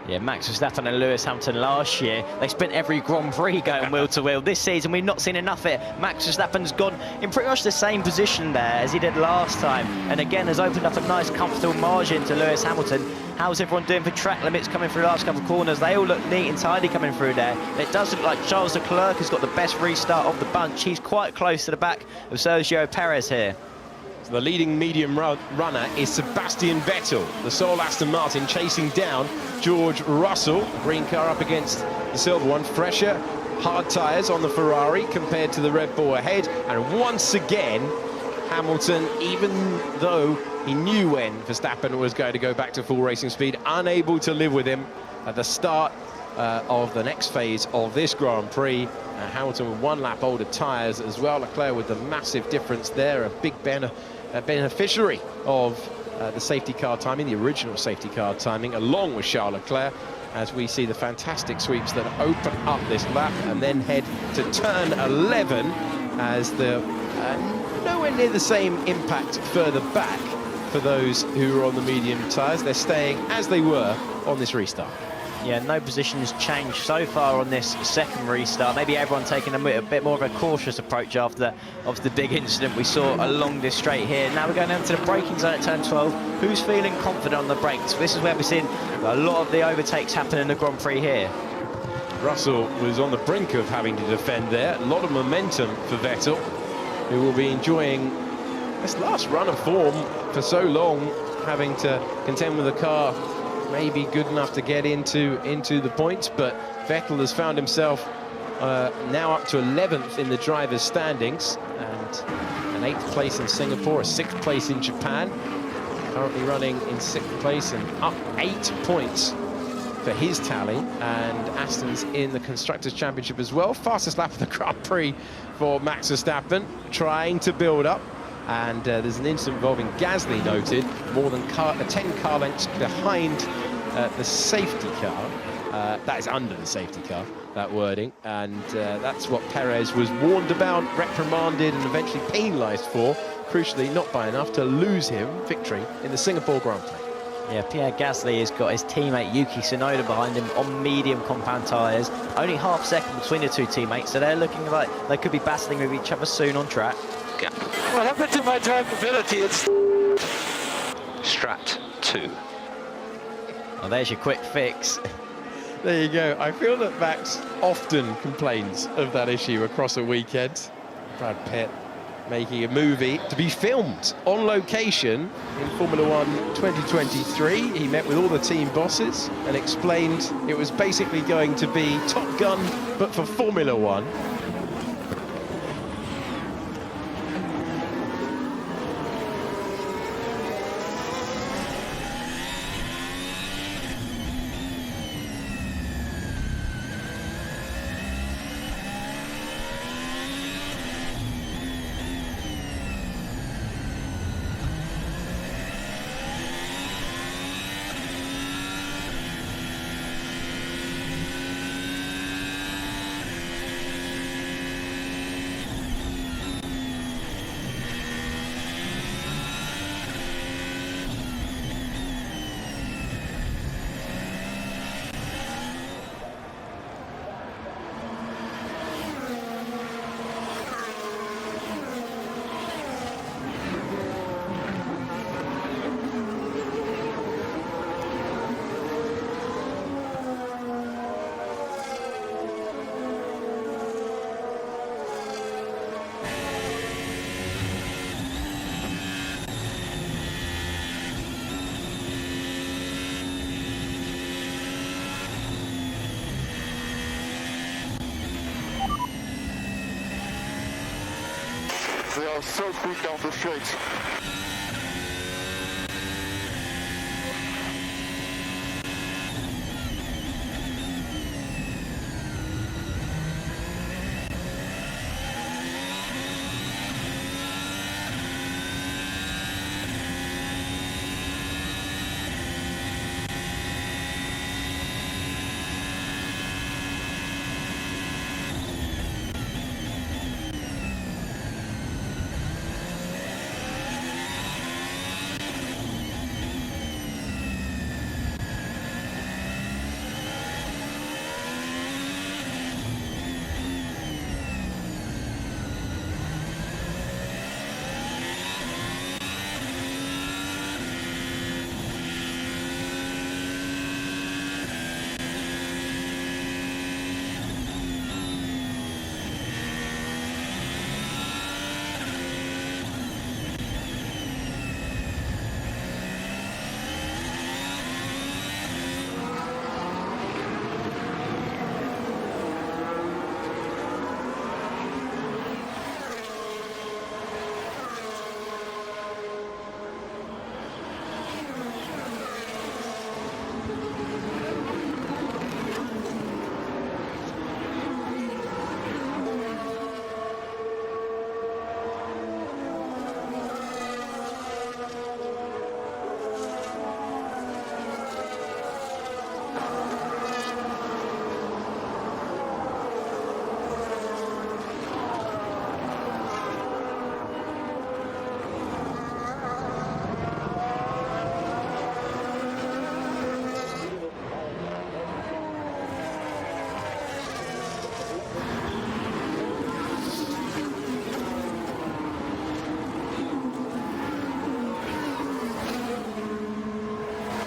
Yeah, Max Verstappen and Lewis Hamilton last year, they spent every Grand Prix going wheel to wheel. This season, we've not seen enough of it. Max Verstappen's gone in pretty much the same position there as he did last time. And again, has opened up a nice, comfortable margin to Lewis Hamilton. How's everyone doing for track limits coming through the last couple of corners? They all look neat and tidy coming through there. It does look like Charles Leclerc has got the best restart of the bunch. He's quite close to the back of Sergio Perez here. The leading medium runner is Sebastian Vettel, the sole Aston Martin chasing down George Russell. The green car up against the silver one. Fresher, hard tyres on the Ferrari compared to the Red Bull ahead. And once again, Hamilton, even though he knew when Verstappen was going to go back to full racing speed, unable to live with him at the start of the next phase of this Grand Prix. Hamilton with one lap older tyres as well. Leclerc with the massive difference there, a big beneficiary of the safety car timing, the original safety car timing, along with Charles Leclerc, as we see the fantastic sweeps that open up this lap and then head to turn 11 as the nowhere near the same impact further back for those who are on the medium tyres. They're staying as they were on this restart. Yeah, no positions changed so far on this second restart. Maybe everyone taking a bit more of a cautious approach after the big incident we saw along this straight here. Now we're going into the braking zone at turn 12. Who's feeling confident on the brakes? This is where we're seeing a lot of the overtakes happen in the Grand Prix here. Russell was on the brink of having to defend there. A lot of momentum for Vettel, who will be enjoying this last run of form for so long, having to contend with a car maybe good enough to get into the points, but Vettel has found himself now up to 11th in the drivers' standings, and an 8th place in Singapore, a 6th place in Japan, currently running in 6th place and up 8 points for his tally. And Aston's in the Constructors' Championship as well. Fastest lap of the Grand Prix for Max Verstappen, trying to build up. And there's an incident involving Gasly noted, more than 10 car lengths behind the safety car. That is under the safety car, that wording. And that's what Perez was warned about, reprimanded and eventually penalised for. Crucially, not by enough to lose him victory in the Singapore Grand Prix. Yeah, Pierre Gasly has got his teammate Yuki Tsunoda behind him on medium compound tyres. Only half second between the two teammates, so they're looking like they could be battling with each other soon on track. What happened to my drivability? It's Strat 2. Well, there's your quick fix. There you go. I feel that Max often complains of that issue across a weekend. Brad Pitt making a movie to be filmed on location in Formula One 2023. He met with all the team bosses and explained it was basically going to be Top Gun, but for Formula One. They are so quick down the straight.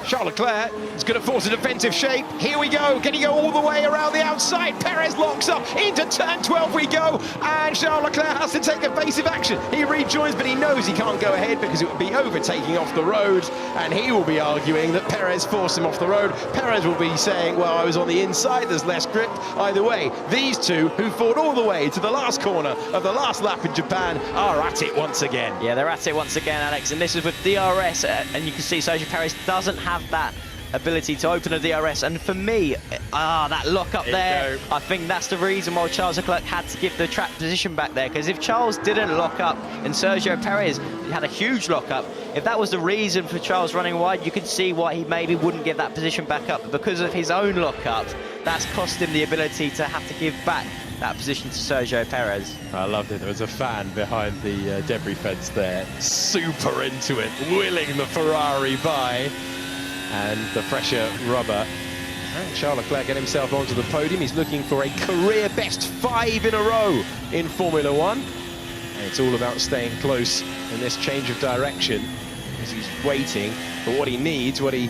Charles Leclerc is going to force a defensive shape. Here we go. Can he go all the way around the outside? Perez locks up. Into turn 12 we go. And Charles Leclerc has to take evasive action. He rejoins, but he knows he can't go ahead because it would be overtaking off the road. And he will be arguing that Perez forced him off the road. Perez will be saying, well, I was on the inside. There's less grip. Either way, these two, who fought all the way to the last corner of the last lap in Japan, are at it once again. Yeah, they're at it once again, Alex. And this is with DRS. And you can see Sergio Perez doesn't have that ability to open a DRS, and for me, that lock up there, I think that's the reason why Charles Leclerc had to give the track position back there, because if Charles didn't lock up and Sergio Perez had a huge lock up, if that was the reason for Charles running wide, you could see why he maybe wouldn't give that position back up. But because of his own lock up, that's cost him the ability to have to give back that position to Sergio Perez. I loved it. There was a fan behind the debris fence there, super into it, wheeling the Ferrari by, and the pressure rubber. And Charles Leclerc get himself onto the podium. He's looking for a career best 5 in a row in Formula One. And it's all about staying close in this change of direction as he's waiting for what he needs, what he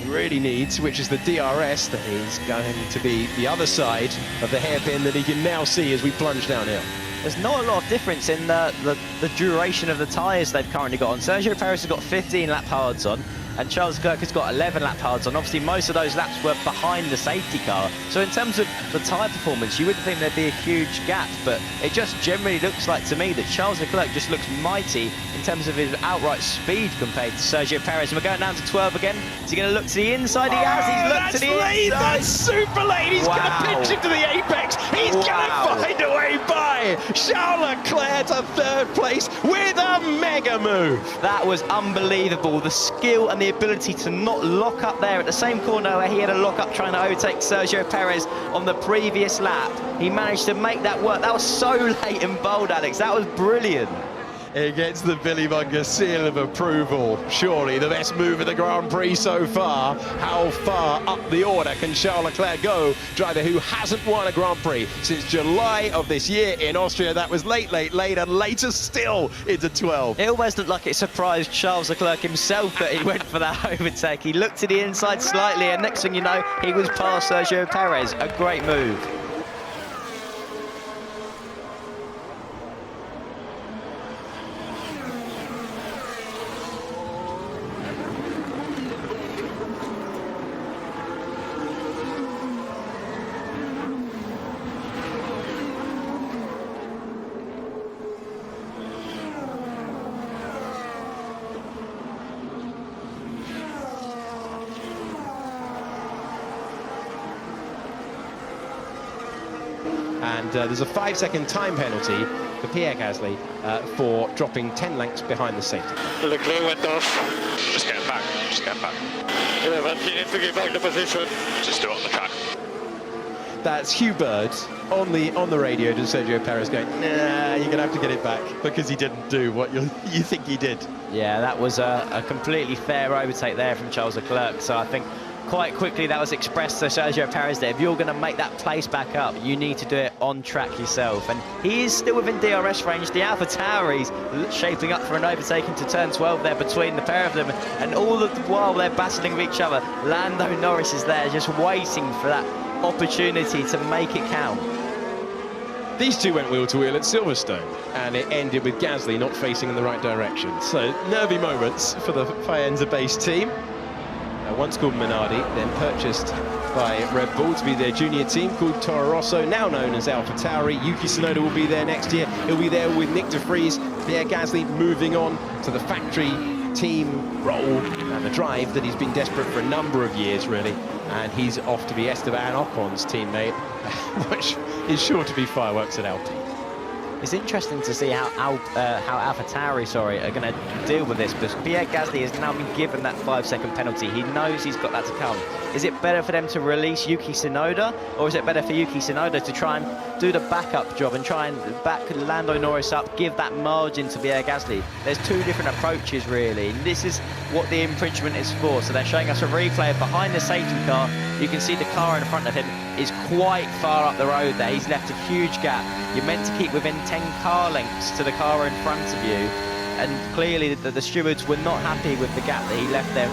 really needs, which is the DRS that is going to be the other side of the hairpin that he can now see as we plunge downhill. there's not a lot of difference in the duration of the tyres they've currently got on. Sergio Perez has got 15 lap hards on, and Charles Leclerc has got 11 lap hards on. Obviously, most of those laps were behind the safety car. So in terms of the tyre performance, you wouldn't think there'd be a huge gap, but it just generally looks like to me that Charles Leclerc just looks mighty in terms of his outright speed compared to Sergio Perez. And we're going down to 12 again. Is he going to look to the inside? He has. He's looked to the inside. That's super late. He's going to pinch into the apex. He's going to find a way by. Charles Leclerc to third place with a mega move. That was unbelievable. The skill and the ability to not lock up there at the same corner where he had a lock up trying to overtake Sergio Perez on the previous lap. He managed to make that work. That was so late and bold, Alex. That was brilliant. It gets the Billy Monger seal of approval. Surely the best move of the Grand Prix so far. How far up the order can Charles Leclerc go? Driver who hasn't won a Grand Prix since July of this year in Austria. That was late, and later still into 12. It almost looked like it surprised Charles Leclerc himself that he went for that overtake. He looked to the inside slightly, and next thing you know, he was past Sergio Perez. A great move. And there's a 5-second time penalty for Pierre Gasly for dropping 10 lengths behind the safety. Leclerc went off. Just get back. Just get back. Yeah, but he needs to get back the position. Just do it on the track. That's Hugh Bird on the radio to Sergio Perez going, nah, you're going to have to get it back because he didn't do what you think he did. Yeah, that was a completely fair overtake there from Charles Leclerc. So I think quite quickly that was expressed to Sergio Perez there. If you're going to make that place back up, you need to do it on track yourself. And he is still within DRS range. The AlphaTauri's shaping up for an overtaking to turn 12 there between the pair of them. And all the while they're battling with each other, Lando Norris is there just waiting for that opportunity to make it count. These two went wheel to wheel at Silverstone, and it ended with Gasly not facing in the right direction. So nervy moments for the Faenza-based team. Once called Minardi, then purchased by Red Bull to be their junior team called Toro Rosso, now known as AlphaTauri. Yuki Tsunoda will be there next year. He'll be there with Nick de Vries. Pierre Gasly moving on to the factory team role and the drive that he's been desperate for a number of years, really. And he's off to be Esteban Ocon's teammate, which is sure to be fireworks at Alpine. It's interesting to see how AlphaTauri, are going to deal with this, because Pierre Gasly has now been given that 5-second penalty. He knows he's got that to come. Is it better for them to release Yuki Tsunoda, or is it better for Yuki Tsunoda to try and do the backup job and try and back Lando Norris up, give that margin to Pierre Gasly? There's two different approaches, really. And this is what the infringement is for. So they're showing us a replay of behind the safety car. You can see the car in front of him is quite far up the road there. He's left a huge gap. You're meant to keep within 10 car lengths to the car in front of you. And clearly the stewards were not happy with the gap that he left there.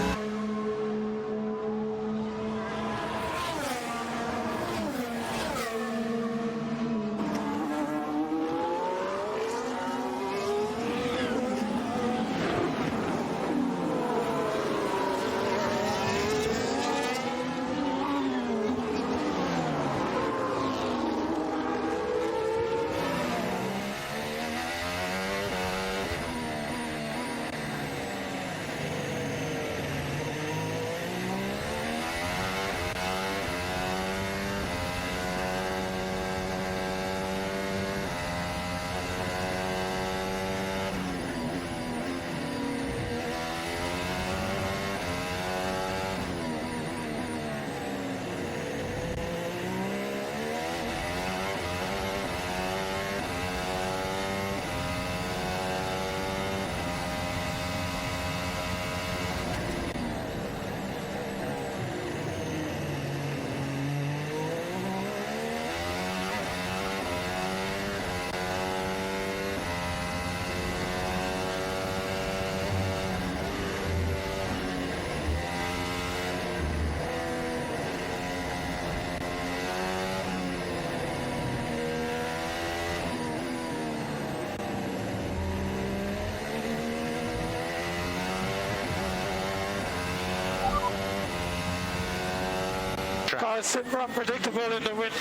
super unpredictable in the wind.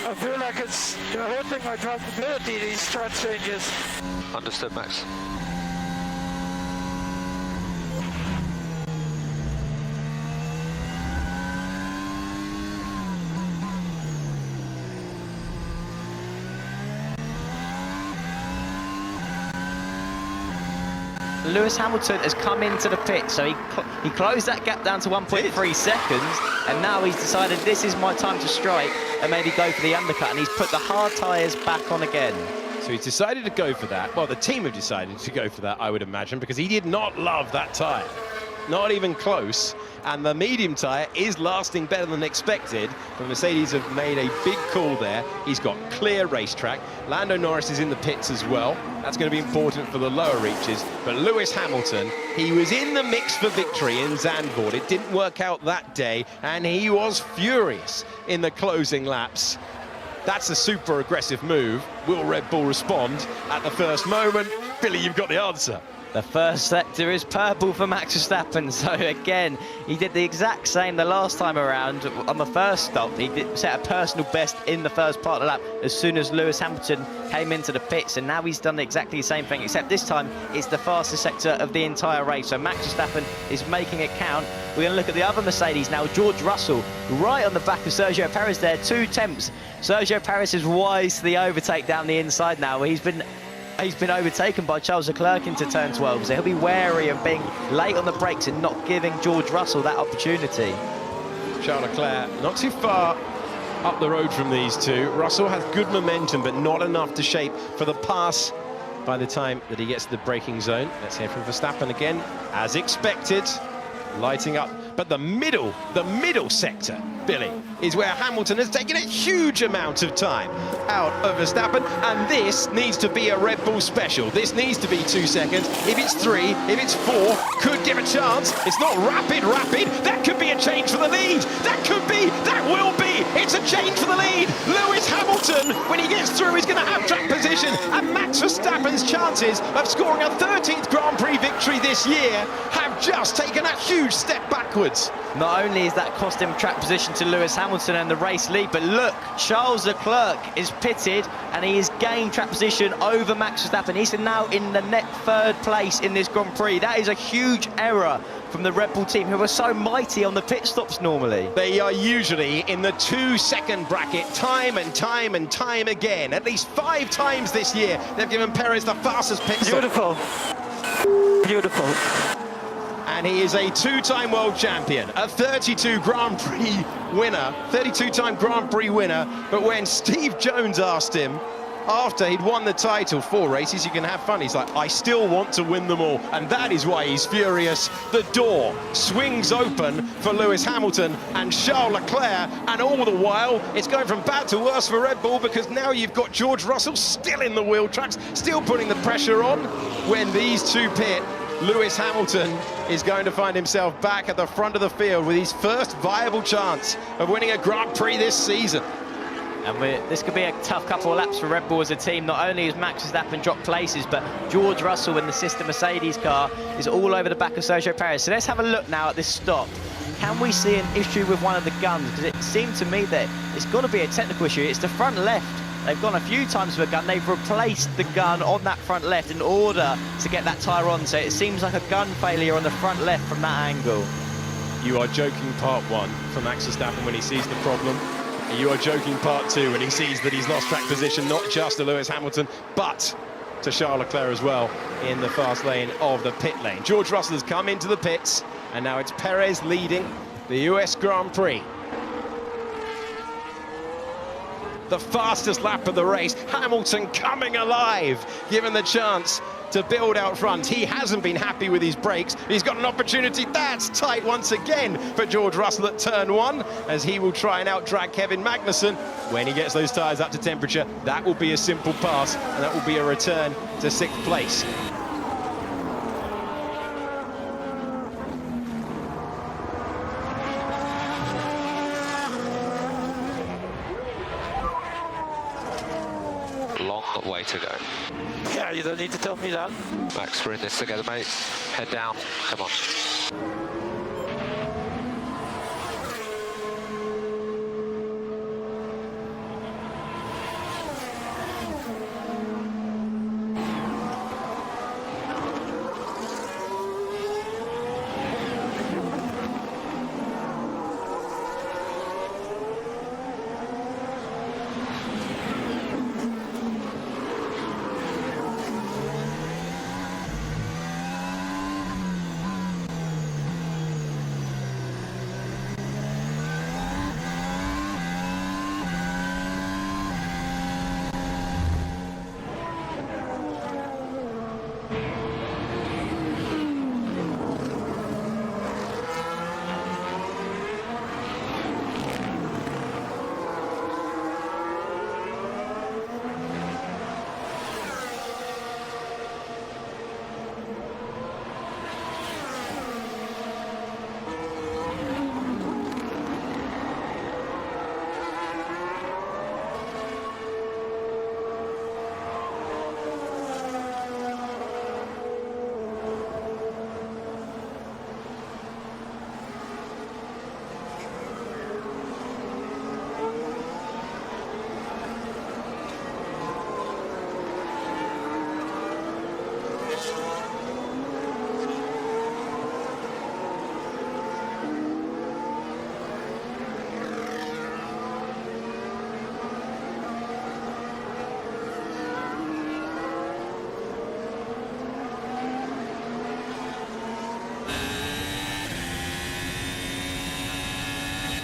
I feel like it's hurting my drivability, these track changes. Understood, Max. Lewis Hamilton has come into the pit, so he closed that gap down to 1.3 seconds, and now he's decided this is my time to strike and maybe go for the undercut, and he's put the hard tyres back on again. So he's decided to go for that. Well, the team have decided to go for that, I would imagine, because he did not love that tyre. Not even close. And the medium tyre is lasting better than expected. But Mercedes have made a big call there. He's got clear racetrack. Lando Norris is in the pits as well. That's going to be important for the lower reaches. But Lewis Hamilton, he was in the mix for victory in Zandvoort. It didn't work out that day, and he was furious in the closing laps. That's a super aggressive move. Will Red Bull respond at the first moment? Billy, you've got the answer. The first sector is purple for Max Verstappen, so again, he did the exact same the last time around. On the first stop, he set a personal best in the first part of the lap as soon as Lewis Hamilton came into the pits, and now he's done exactly the same thing, except this time it's the fastest sector of the entire race. So Max Verstappen is making it count. We're going to look at the other Mercedes now. George Russell right on the back of Sergio Perez there, 2 tenths. Sergio Perez is wise to the overtake down the inside now. He's been overtaken by Charles Leclerc into turn 12, so he'll be wary of being late on the brakes and not giving George Russell that opportunity. Charles Leclerc not too far up the road from these two. Russell has good momentum, but not enough to shape for the pass by the time that he gets to the braking zone. Let's hear from Verstappen again, as expected, lighting up. But the middle sector, Billy, is where Hamilton has taken a huge amount of time out of Verstappen, and this needs to be a Red Bull special. This needs to be 2 seconds. If it's 3, if it's 4, could give a chance. It's not rapid. That could be a change for the lead. That will be. It's a change for the lead. Lewis Hamilton, when he gets through, is going to have track position, and Max Verstappen's chances of scoring a 13th Grand Prix victory this year have just taken a huge step backwards. afterwards. Not only is that cost him track position to Lewis Hamilton and the race lead, but look, Charles Leclerc is pitted and he has gained track position over Max Verstappen. He's now in the net third place in this Grand Prix. That is a huge error from the Red Bull team, who are so mighty on the pit stops normally. They are usually in the 2-second bracket time and time and time again. At least 5 times this year, they've given Perez the fastest pit stop. Beautiful. Beautiful. And he is a 2-time world champion, a 32 Grand Prix winner, 32-time Grand Prix winner. But when Steve Jones asked him, after he'd won the title, 4 races, you can have fun. He's like, I still want to win them all. And that is why he's furious. The door swings open for Lewis Hamilton and Charles Leclerc. And all the while, it's going from bad to worse for Red Bull, because now you've got George Russell still in the wheel tracks, still putting the pressure on. When these two pit, Lewis Hamilton is going to find himself back at the front of the field with his first viable chance of winning a Grand Prix this season. And this could be a tough couple of laps for Red Bull as a team. Not only has Max Verstappen dropped places, but George Russell in the sister Mercedes car is all over the back of Sergio Perez. So let's have a look now at this stop. Can we see an issue with one of the guns? Because it seemed to me that it's got to be a technical issue. It's the front left. They've gone a few times with a gun. They've replaced the gun on that front left in order to get that tyre on. So it seems like a gun failure on the front left from that angle. You are joking, part 1, for Max Verstappen when he sees the problem. You are joking, part 2, when he sees that he's lost track position, not just to Lewis Hamilton, but to Charles Leclerc as well in the fast lane of the pit lane. George Russell has come into the pits, and now it's Perez leading the US Grand Prix. The fastest lap of the race, Hamilton coming alive, given the chance to build out front. He hasn't been happy with his brakes. He's got an opportunity. That's tight once again for George Russell at turn 1, as he will try and out-drag Kevin Magnussen. When he gets those tyres up to temperature, that will be a simple pass, and that will be a return to 6th place. Long way to go. Yeah, you don't need to tell me that. Max, we're in this together, mate. Head down. Come on.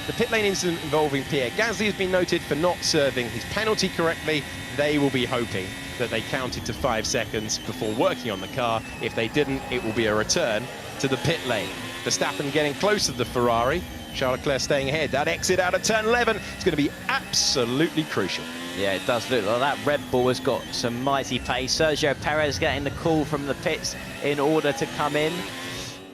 The pit lane incident involving Pierre Gasly has been noted for not serving his penalty correctly. They will be hoping that they counted to 5 seconds before working on the car. If they didn't, it will be a return to the pit lane. Verstappen getting close to the Ferrari. Charles Leclerc staying ahead. That exit out of turn 11 is going to be absolutely crucial. Yeah, it does look like that Red Bull has got some mighty pace. Sergio Perez getting the call from the pits in order to come in.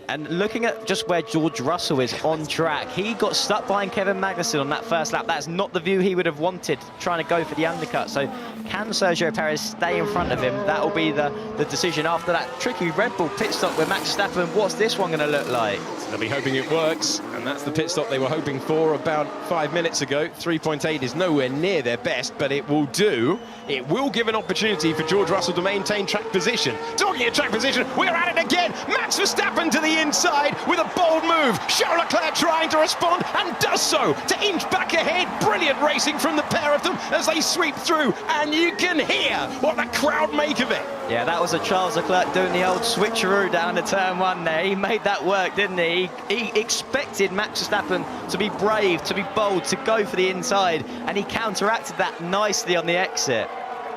And looking at just where George Russell is on track, he got stuck behind Kevin Magnussen on that first lap. That's not the view he would have wanted, trying to go for the undercut. So can Sergio Perez stay in front of him? That will be the decision after that tricky Red Bull pit stop with Max Verstappen. What's this one going to look like? They'll be hoping it works, and that's the pit stop they were hoping for about 5 minutes ago. 3.8 is nowhere near their best, but it will do. It will give an opportunity for George Russell to maintain track position. Talking of track position, we're at it again. Max Verstappen to the inside with a bold move. Charles Leclerc trying to respond and does so to inch back ahead. Brilliant racing from the pair of them as they sweep through, and you can hear what the crowd make of it. Yeah, that was a Charles Leclerc doing the old switcheroo down to turn 1 there. He made that work, didn't he? He expected Max Verstappen to be brave, to be bold, to go for the inside, and he counteracted that nicely on the exit.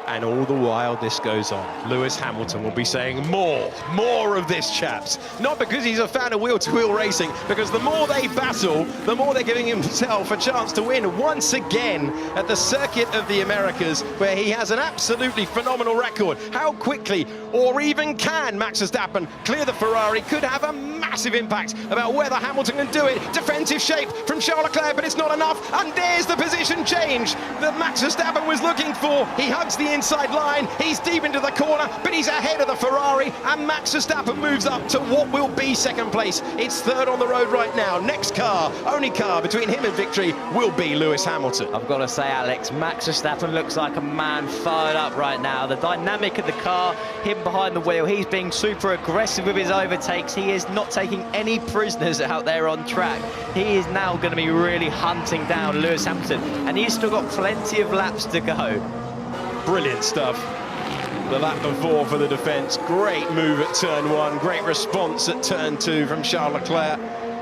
And all the while this goes on, Lewis Hamilton will be saying more of this, chaps. Not because he's a fan of wheel-to-wheel racing, because the more they battle, the more they're giving himself a chance to win once again at the Circuit of the Americas, where he has an absolutely phenomenal record. How quickly, or even can, Max Verstappen clear the Ferrari could have a massive impact about whether Hamilton can do it. Defensive shape from Charles Leclerc, but it's not enough. And there's the position change that Max Verstappen was looking for. He hugs the inside line, he's deep into the corner, but he's ahead of the Ferrari, and Max Verstappen moves up to what will be second place. It's third on the road right now. Next car, only car between him and victory, will be Lewis Hamilton. I've got to say, Alex, Max Verstappen looks like a man fired up right now. The dynamic of the car, him behind the wheel, he's being super aggressive with his overtakes. He is not taking any prisoners out there on track. He is now going to be really hunting down Lewis Hamilton, and he's still got plenty of laps to go. Brilliant stuff. The lap before for the defence. Great move at turn 1. Great response at turn 2 from Charles Leclerc.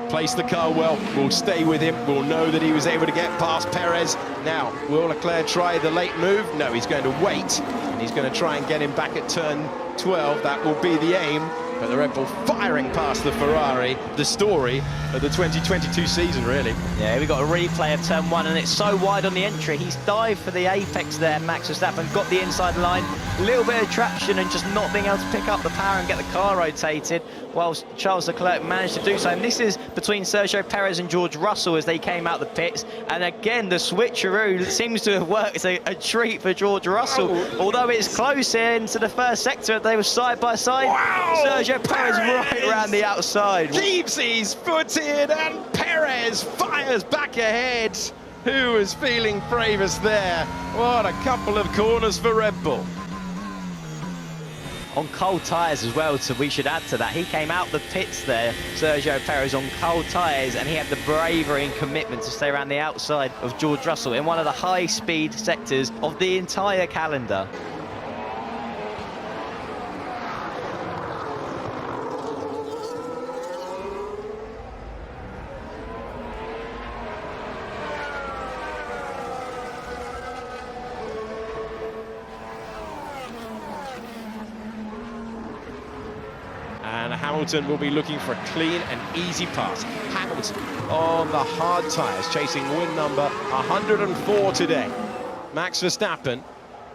Placed the car well. We'll stay with him. We'll know that he was able to get past Perez. Now, will Leclerc try the late move? No, he's going to wait. And he's going to try and get him back at turn 12. That will be the aim. But the Red Bull firing past the Ferrari, the story of the 2022 season, really. Yeah, we got a replay of turn 1, and it's so wide on the entry. He's dived for the apex there, Max Verstappen, got the inside line, a little bit of traction and just not being able to pick up the power and get the car rotated, whilst Charles Leclerc managed to do so. And this is between Sergio Perez and George Russell as they came out the pits. And again, the switcheroo seems to have worked. It's a treat for George Russell. Although it's close into the first sector, they were side by side. Wow! Sergio Perez right around the outside. Keeps his foot in, and Perez fires back ahead. Who was feeling bravest there? What a couple of corners for Red Bull. On cold tyres as well, so we should add to that. He came out the pits there, Sergio Perez, on cold tyres, and he had the bravery and commitment to stay around the outside of George Russell in one of the high-speed sectors of the entire calendar. And Hamilton will be looking for a clean and easy pass. Hamilton on the hard tyres, chasing win number 104 today. Max Verstappen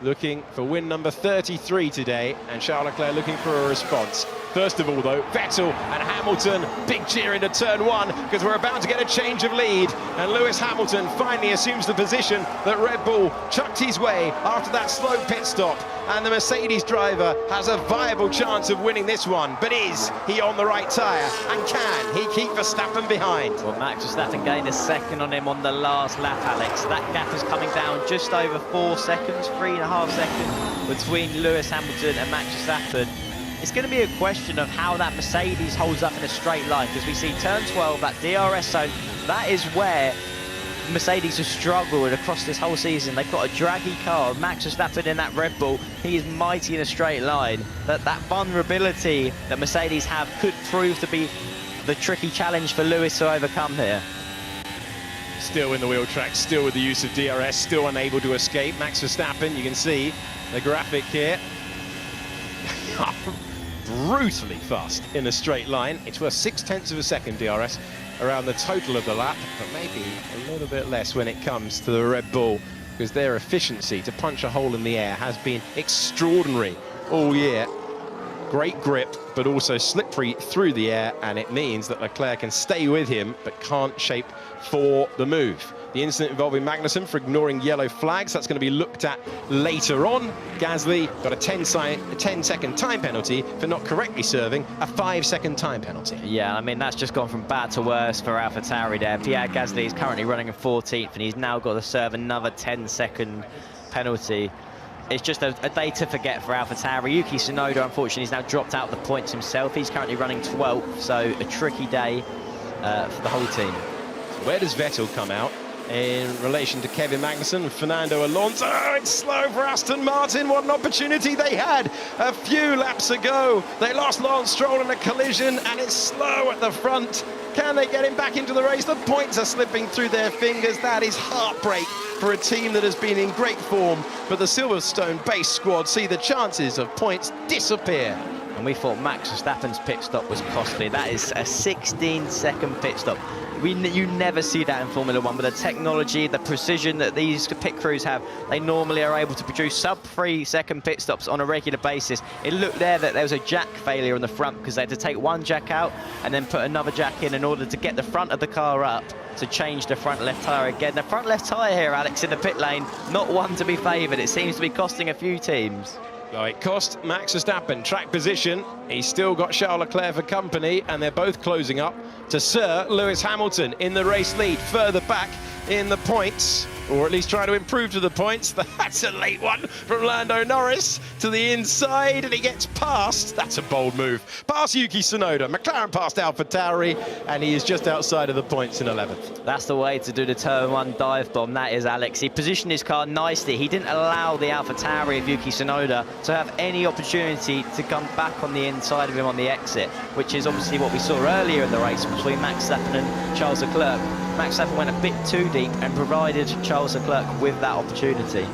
looking for win number 33 today, and Charles Leclerc looking for a response. First of all, though, Vettel and Hamilton, big cheer into turn 1, because we're about to get a change of lead, and Lewis Hamilton finally assumes the position that Red Bull chucked his way after that slow pit stop, and the Mercedes driver has a viable chance of winning this one. But is he on the right tyre, and can he keep Verstappen behind? Well, Max Verstappen gained a second on him on the last lap, Alex. That gap is coming down just over 4 seconds, 3.5 seconds between Lewis Hamilton and Max Verstappen. It's going to be a question of how that Mercedes holds up in a straight line, because we see turn 12, that DRS zone, that is where Mercedes has struggled across this whole season. They've got a draggy car. Max Verstappen in that Red Bull, he is mighty in a straight line. That vulnerability that Mercedes have could prove to be the tricky challenge for Lewis to overcome here. Still in the wheel track, still with the use of DRS, still unable to escape. Max Verstappen, you can see the graphic here. Brutally fast in a straight line. It's worth 0.6 of a second DRS around the total of the lap, but maybe a little bit less when it comes to the Red Bull, because their efficiency to punch a hole in the air has been extraordinary all year. great grip, but also slippery through the air, and it means that Leclerc can stay with him, but can't shape for the move. The incident involving Magnussen for ignoring yellow flags, that's going to be looked at later on. Gasly got a 10-second time penalty for not correctly serving, a 5-second time penalty. Yeah, I mean, that's just gone from bad to worse for AlphaTauri there. Pierre Gasly is currently running in 14th, and he's now got to serve another 10-second penalty. It's just a day to forget for AlphaTauri. Yuki Tsunoda, unfortunately, has now dropped out of the points himself. He's currently running 12th, so a tricky day for the whole team. Where does Vettel come out in relation to Kevin Magnussen and Fernando Alonso? Oh, it's slow for Aston Martin. What an opportunity they had a few laps ago. They lost Lance Stroll in a collision, and it's slow at the front. Can they get him back into the race? The points are slipping through their fingers. That is heartbreak for a team that has been in great form. But the Silverstone base squad see the chances of points disappear. And we thought Max Verstappen's pit stop was costly. That is a 16-second pit stop. You never see that in Formula One, but the technology, the precision that these pit crews have, they normally are able to produce sub-3-second pit stops on a regular basis. It looked there that there was a jack failure on the front because they had to take one jack out and then put another jack in order to get the front of the car up to change the front left tyre again. The front left tyre here, Alex, in the pit lane, not one to be favoured. It seems to be costing a few teams. Well, it cost Max Verstappen track position. He's still got Charles Leclerc for company, and they're both closing up to Sir Lewis Hamilton in the race lead, further back in the points, or at least try to improve to the points. That's a late one from Lando Norris to the inside, and he gets past. That's a bold move. Past Yuki Tsunoda, McLaren past AlphaTauri, and he is just outside of the points in 11th. That's the way to do the turn one dive bomb, that is, Alex. He positioned his car nicely. He didn't allow the AlphaTauri of Yuki Tsunoda to have any opportunity to come back on the inside of him on the exit, which is obviously what we saw earlier in the race between Max Verstappen and Charles Leclerc. Max Verstappen went a bit too deep and provided Charles Leclerc with that opportunity.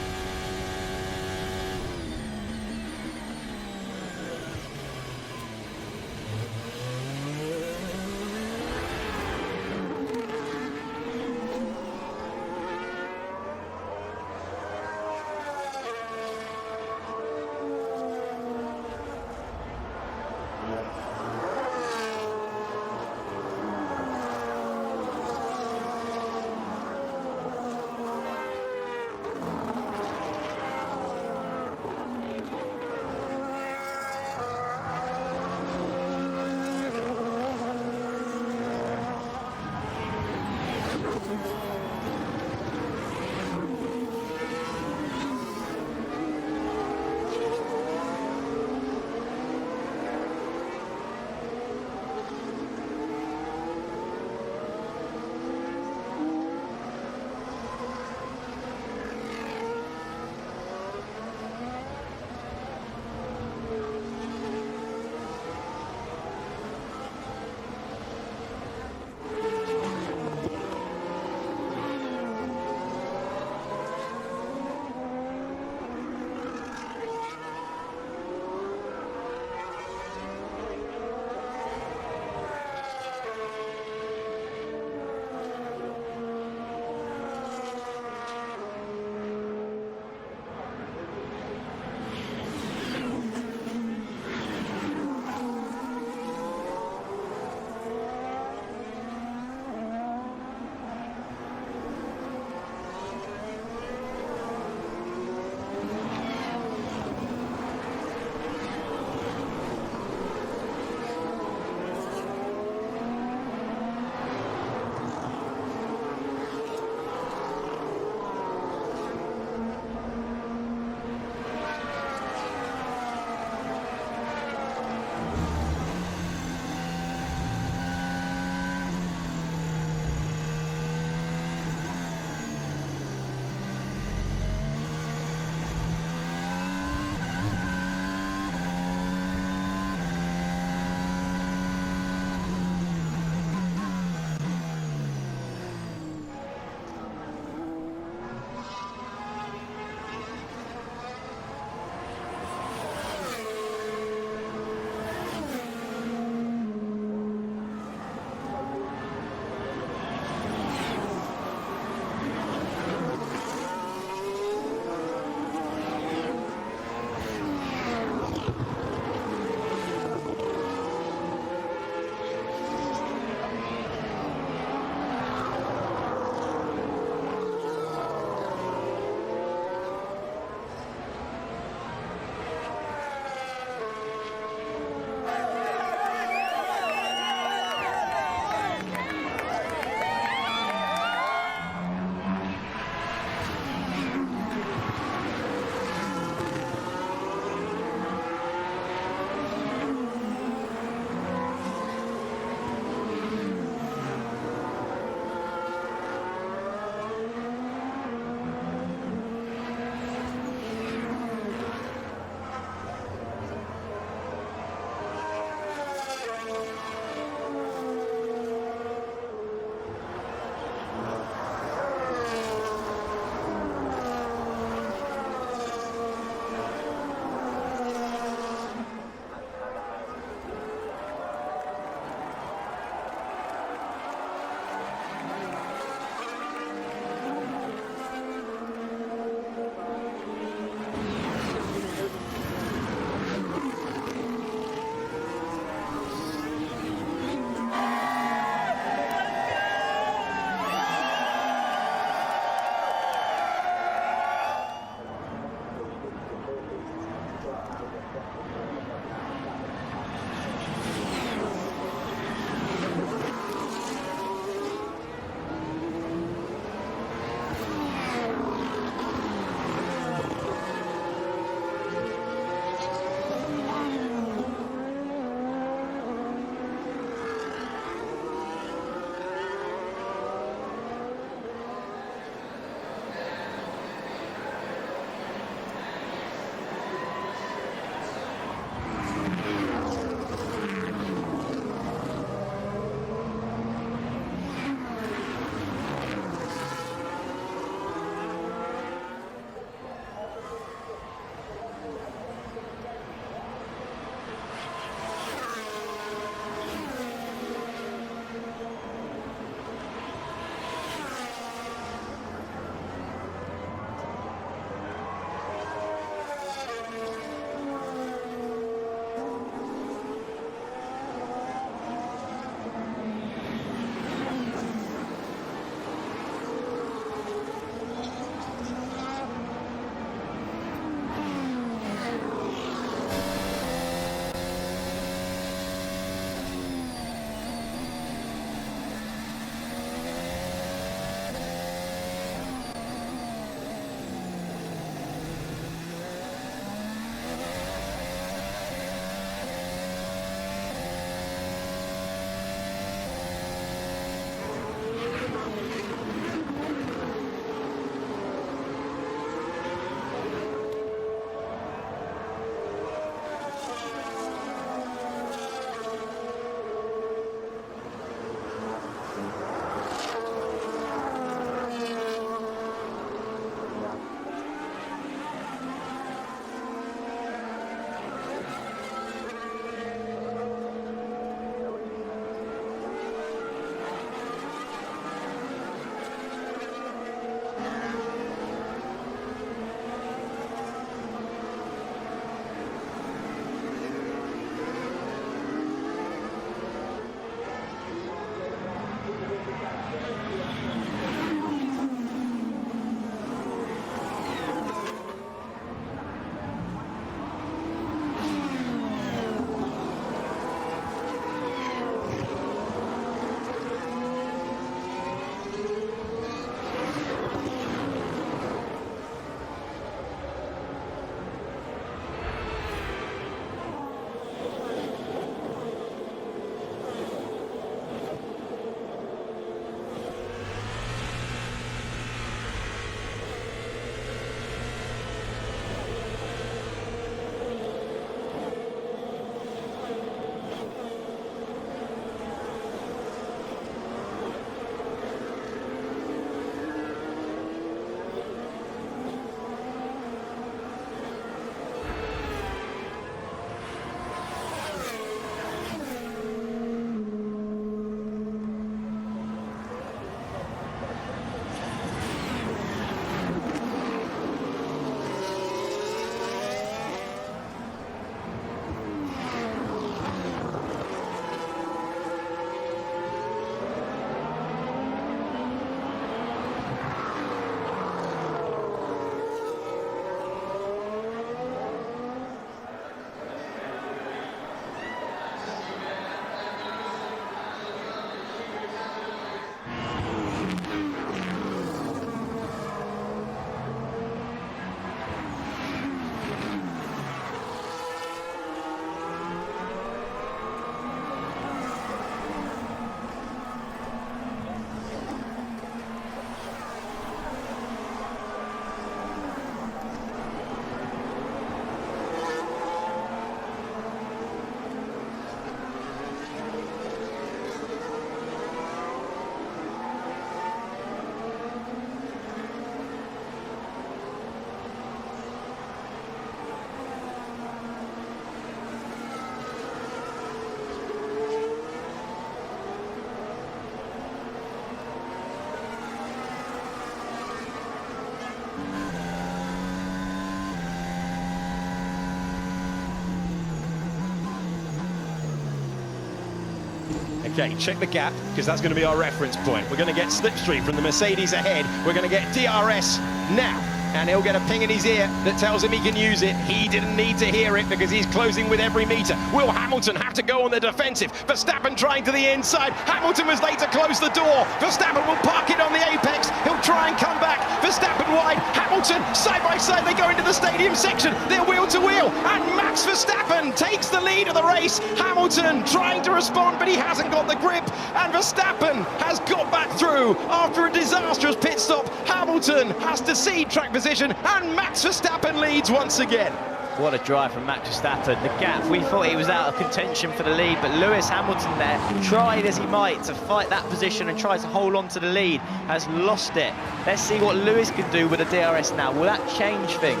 Okay, check the gap, because that's going to be our reference point. We're going to get slipstream from the Mercedes ahead. We're going to get DRS now. And he'll get a ping in his ear that tells him he can use it. He didn't need to hear it because he's closing with every meter. Will Hamilton have to go on the defensive? Verstappen trying to the inside. Hamilton was late to close the door. Verstappen will park it on the apex. He'll try and come back. Verstappen wide. Hamilton side by side. They go into the stadium section. They're wheel to wheel. And Max Verstappen takes the lead of the race. Hamilton trying to respond, but he hasn't got the grip. And Verstappen has got back through after a disastrous pit stop. Hamilton has to cede track position, and Max Verstappen leads once again. What a drive from Max Verstappen. The gap, we thought he was out of contention for the lead, but Lewis Hamilton there, tried as he might to fight that position and try to hold on to the lead, has lost it. Let's see what Lewis can do with the DRS now. Will that change things?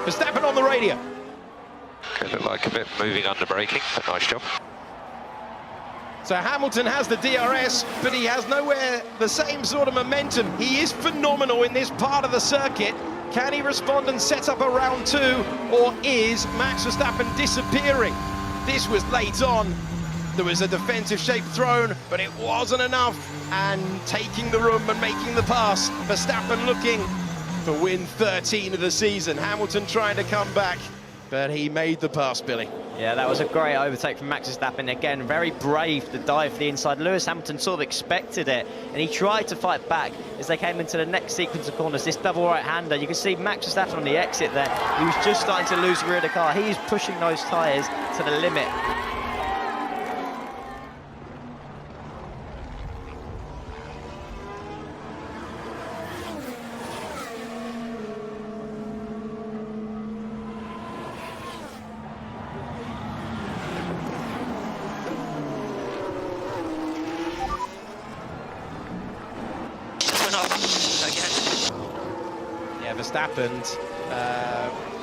Verstappen on the radio. Could look like a bit moving under braking, but nice job. So Hamilton has the DRS, but he has nowhere the same sort of momentum. He is phenomenal in this part of the circuit. Can he respond and set up a round two, or is Max Verstappen disappearing? This was late on. There was a defensive shape thrown, but it wasn't enough. And taking the room and making the pass, Verstappen looking for win 13 of the season. Hamilton trying to come back, but he made the pass, Billy. Yeah, that was a great overtake from Max Verstappen. Again, very brave to dive for the inside. Lewis Hamilton sort of expected it, and he tried to fight back as they came into the next sequence of corners. This double right-hander, you can see Max Verstappen on the exit there. He was just starting to lose the rear of the car. He is pushing those tyres to the limit. Yeah, Verstappen,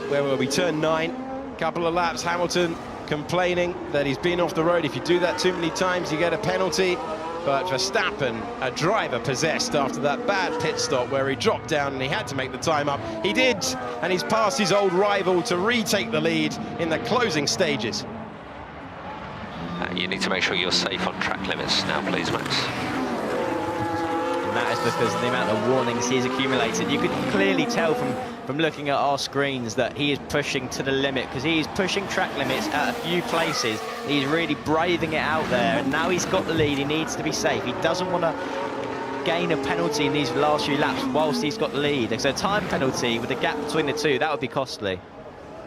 where were we? Turn 9, couple of laps. Hamilton complaining that he's been off the road. If you do that too many times, you get a penalty. But Verstappen, a driver possessed after that bad pit stop where he dropped down and he had to make the time up. He did, and he's passed his old rival to retake the lead in the closing stages. You need to make sure you're safe on track limits now, please, Max. And that is because of the amount of warnings he's accumulated. You could clearly tell from looking at our screens that he is pushing to the limit, because he is pushing track limits at a few places. He's really braving it out there, and now he's got the lead. He needs to be safe. He doesn't want to gain a penalty in these last few laps whilst he's got the lead. So a time penalty with the gap between the two, that would be costly.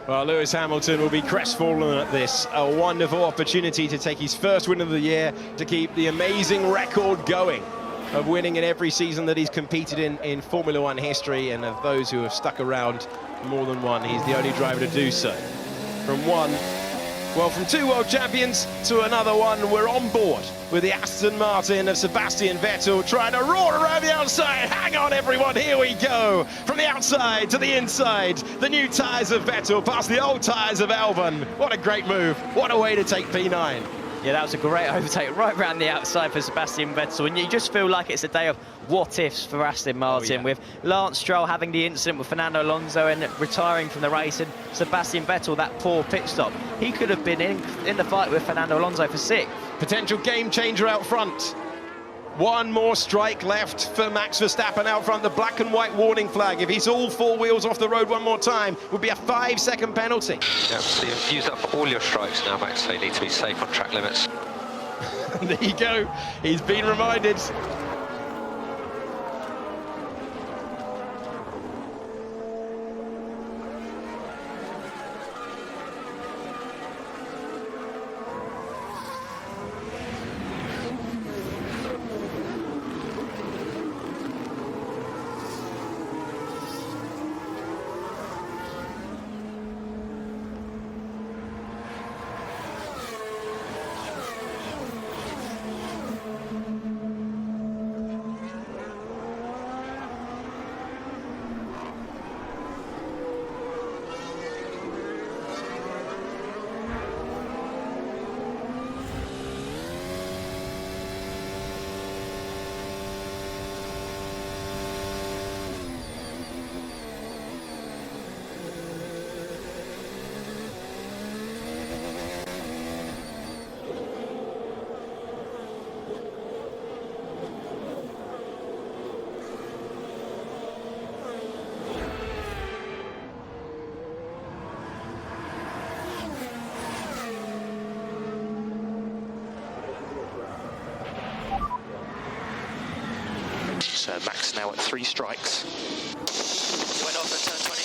Well, Lewis Hamilton will be crestfallen at this. A wonderful opportunity to take his first win of the year, to keep the amazing record going of winning in every season that he's competed in Formula One history, and of those who have stuck around more than one, he's the only driver to do so. From two world champions to another one, we're on board with the Aston Martin of Sebastian Vettel, trying to roar around the outside. Hang on, everyone, here we go. From the outside to the inside, the new tyres of Vettel past the old tyres of Albon. What a great move. What a way to take P9. Yeah, that was a great overtake right around the outside for Sebastian Vettel, and you just feel like it's a day of what-ifs for Aston Martin, with Lance Stroll having the incident with Fernando Alonso and retiring from the race, and Sebastian Vettel, that poor pit stop. He could have been in the fight with Fernando Alonso for 6th. Potential game changer out front. One more strike left for Max Verstappen out front. The black and white warning flag, if he's all 4 wheels off the road one more time, would be a 5-second penalty. Yep, so you've used up all your strikes now, Max, so you need to be safe on track limits. There you go. He's been reminded. Max now at 3 strikes. Went off at turn 20.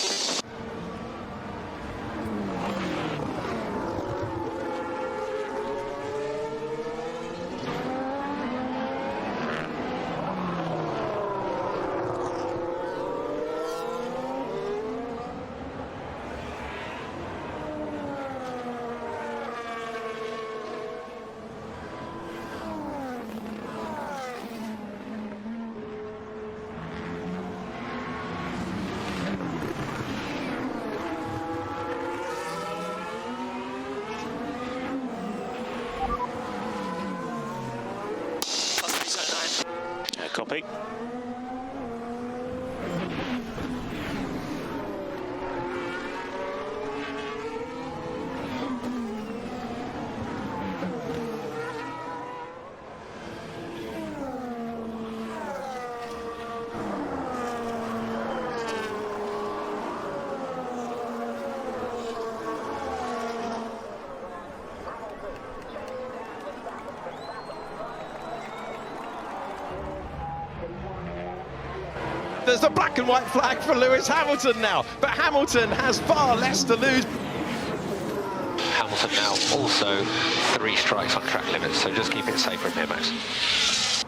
Copy. There's a black and white flag for Lewis Hamilton now, but Hamilton has far less to lose. Hamilton now also 3 strikes on track limits, so just keep it safe from here, Max.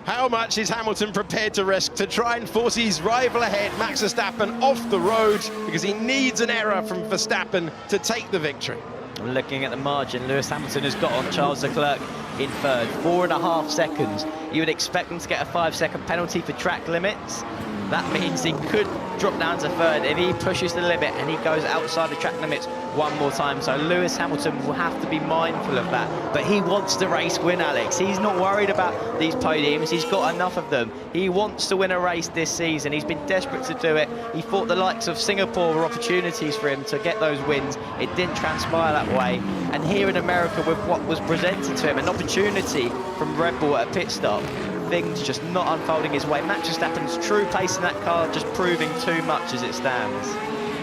How much is Hamilton prepared to risk to try and force his rival ahead, Max Verstappen, off the road, because he needs an error from Verstappen to take the victory? Looking at the margin, Lewis Hamilton has got on Charles Leclerc in third, 4.5 seconds. You would expect him to get a 5-second penalty for track limits. That means he could drop down to third if he pushes the limit and he goes outside the track limits one more time. So Lewis Hamilton will have to be mindful of that. But he wants the race win, Alex. He's not worried about these podiums. He's got enough of them. He wants to win a race this season. He's been desperate to do it. He thought the likes of Singapore were opportunities for him to get those wins. It didn't transpire that way. And here in America, with what was presented to him, an opportunity from Red Bull at a pit stop, things just not unfolding his way. Max Verstappen's true pace in that car just proving too much as it stands.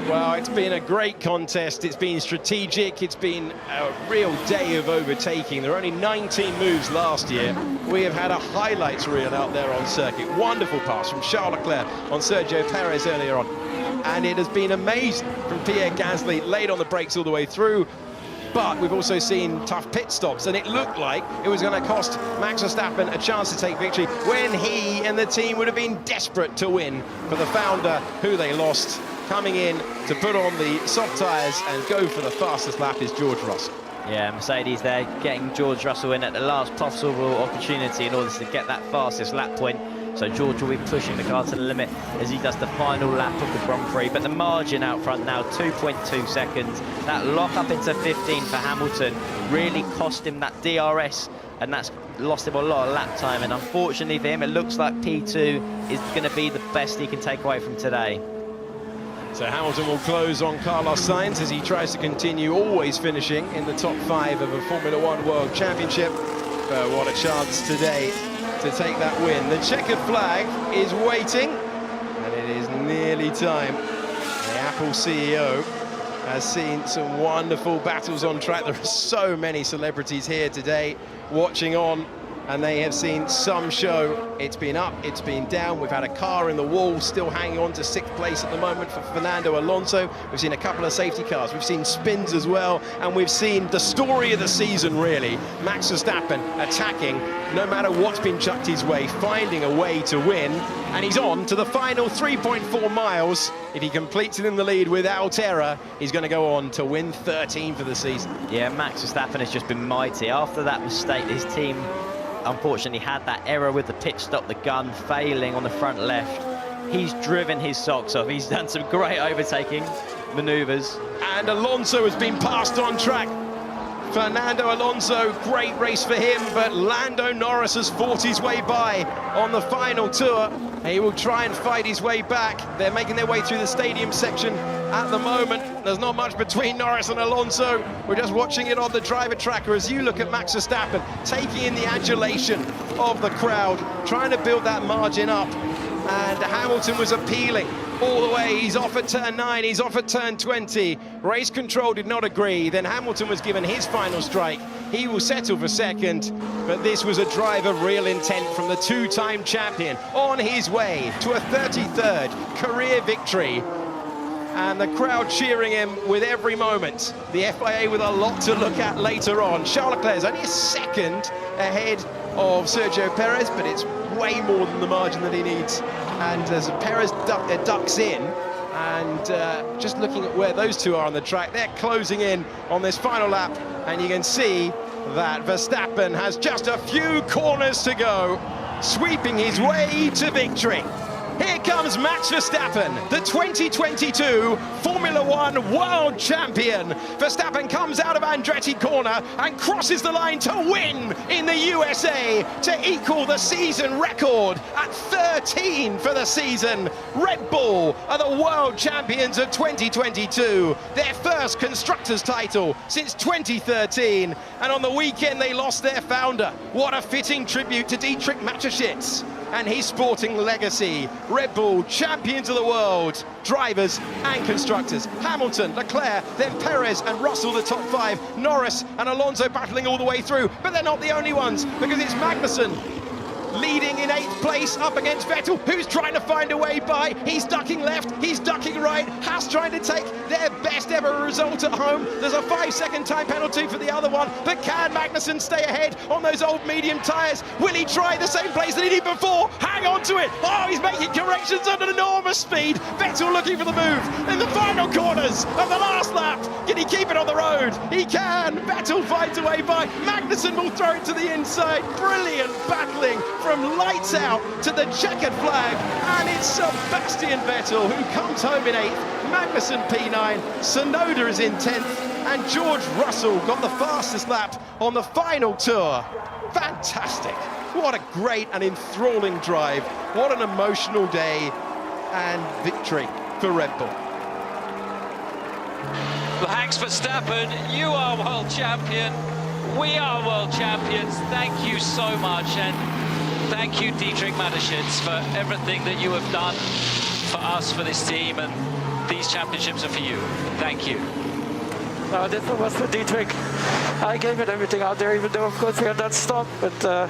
Well, it's been a great contest. It's been strategic. It's been a real day of overtaking. There were only 19 moves last year. We have had a highlights reel out there on circuit. Wonderful pass from Charles Leclerc on Sergio Perez earlier on. And it has been amazing from Pierre Gasly, laid on the brakes all the way through. But we've also seen tough pit stops, and it looked like it was going to cost Max Verstappen a chance to take victory when he and the team would have been desperate to win. For the founder, who they lost, coming in to put on the soft tyres and go for the fastest lap is George Russell. Yeah, Mercedes there getting George Russell in at the last possible opportunity in order to get that fastest lap point. So George will be pushing the car to the limit as he does the final lap of the Grand Prix. But the margin out front now, 2.2 seconds. That lock up into 15 for Hamilton really cost him that DRS, and that's lost him a lot of lap time. And unfortunately for him, it looks like P2 is going to be the best he can take away from today. So Hamilton will close on Carlos Sainz as he tries to continue always finishing in the top 5 of a Formula One World Championship. But what a chance today to take that win. The checkered flag is waiting, and it is nearly time. The Apple CEO has seen some wonderful battles on track. There are so many celebrities here today watching on, and they have seen some show. It's been up, it's been down. We've had a car in the wall still hanging on to 6th place at the moment for Fernando Alonso. We've seen a couple of safety cars. We've seen spins as well, and we've seen the story of the season, really. Max Verstappen attacking no matter what's been chucked his way, finding a way to win, and he's on to the final 3.4 miles. If he completes it in the lead without error, he's going to go on to win 13 for the season. Yeah, Max Verstappen has just been mighty. After that mistake, his team unfortunately had that error with the pit stop, the gun failing on the front left. He's driven his socks off. He's done some great overtaking maneuvers. And Alonso has been passed on track. Fernando Alonso, great race for him, but Lando Norris has fought his way by on the final tour. He will try and fight his way back. They're making their way through the stadium section at the moment. There's not much between Norris and Alonso. We're just watching it on the driver tracker as you look at Max Verstappen taking in the adulation of the crowd, trying to build that margin up. And Hamilton was appealing all the way. He's off at turn 9, he's off at turn 20. Race control did not agree. Then Hamilton was given his final strike. He will settle for second, but this was a drive of real intent from the two-time champion on his way to a 33rd career victory. And the crowd cheering him with every moment. The FIA with a lot to look at later on. Charles Leclerc's only a second ahead of Sergio Perez, but it's way more than the margin that he needs. And as Perez ducks in, and just looking at where those two are on the track, they're closing in on this final lap, and you can see that Verstappen has just a few corners to go, sweeping his way to victory. Here comes Max Verstappen, the 2022 Formula One world champion. Verstappen comes out of Andretti corner and crosses the line to win in the USA, to equal the season record at 13 for the season. Red Bull are the world champions of 2022, their first constructors title since 2013, and on the weekend they lost their founder. What a fitting tribute to Dietrich Mateschitz and his sporting legacy. Red Bull, champions of the world, drivers and constructors. Hamilton, Leclerc, then Perez and Russell, the top 5. Norris and Alonso battling all the way through, but they're not the only ones, because it's Magnussen leading in 8th place up against Vettel, who's trying to find a way by. He's ducking left, he's ducking right. Haas trying to take their best ever result at home. There's a 5-second time penalty for the other one, but can Magnussen stay ahead on those old medium tyres? Will he try the same place that he did before? Hang on to it. Oh, he's making corrections at an enormous speed. Vettel looking for the move in the final corners of the last lap. Can he keep it on the road? He can. Vettel finds a way by. Magnussen will throw it to the inside. Brilliant battling from lights out to the checkered flag, and it's Sebastian Vettel who comes home in 8th, Magnussen P9, Tsunoda is in 10th, and George Russell got the fastest lap on the final tour. Fantastic. What a great and enthralling drive. What an emotional day and victory for Red Bull. Max Verstappen, you are world champion. We are world champions. Thank you so much, and thank you, Dietrich Mateschitz, for everything that you have done for us, for this team, and these championships are for you. Thank you. This one was for Dietrich. I gave it everything out there, even though, of course, we had that stop. But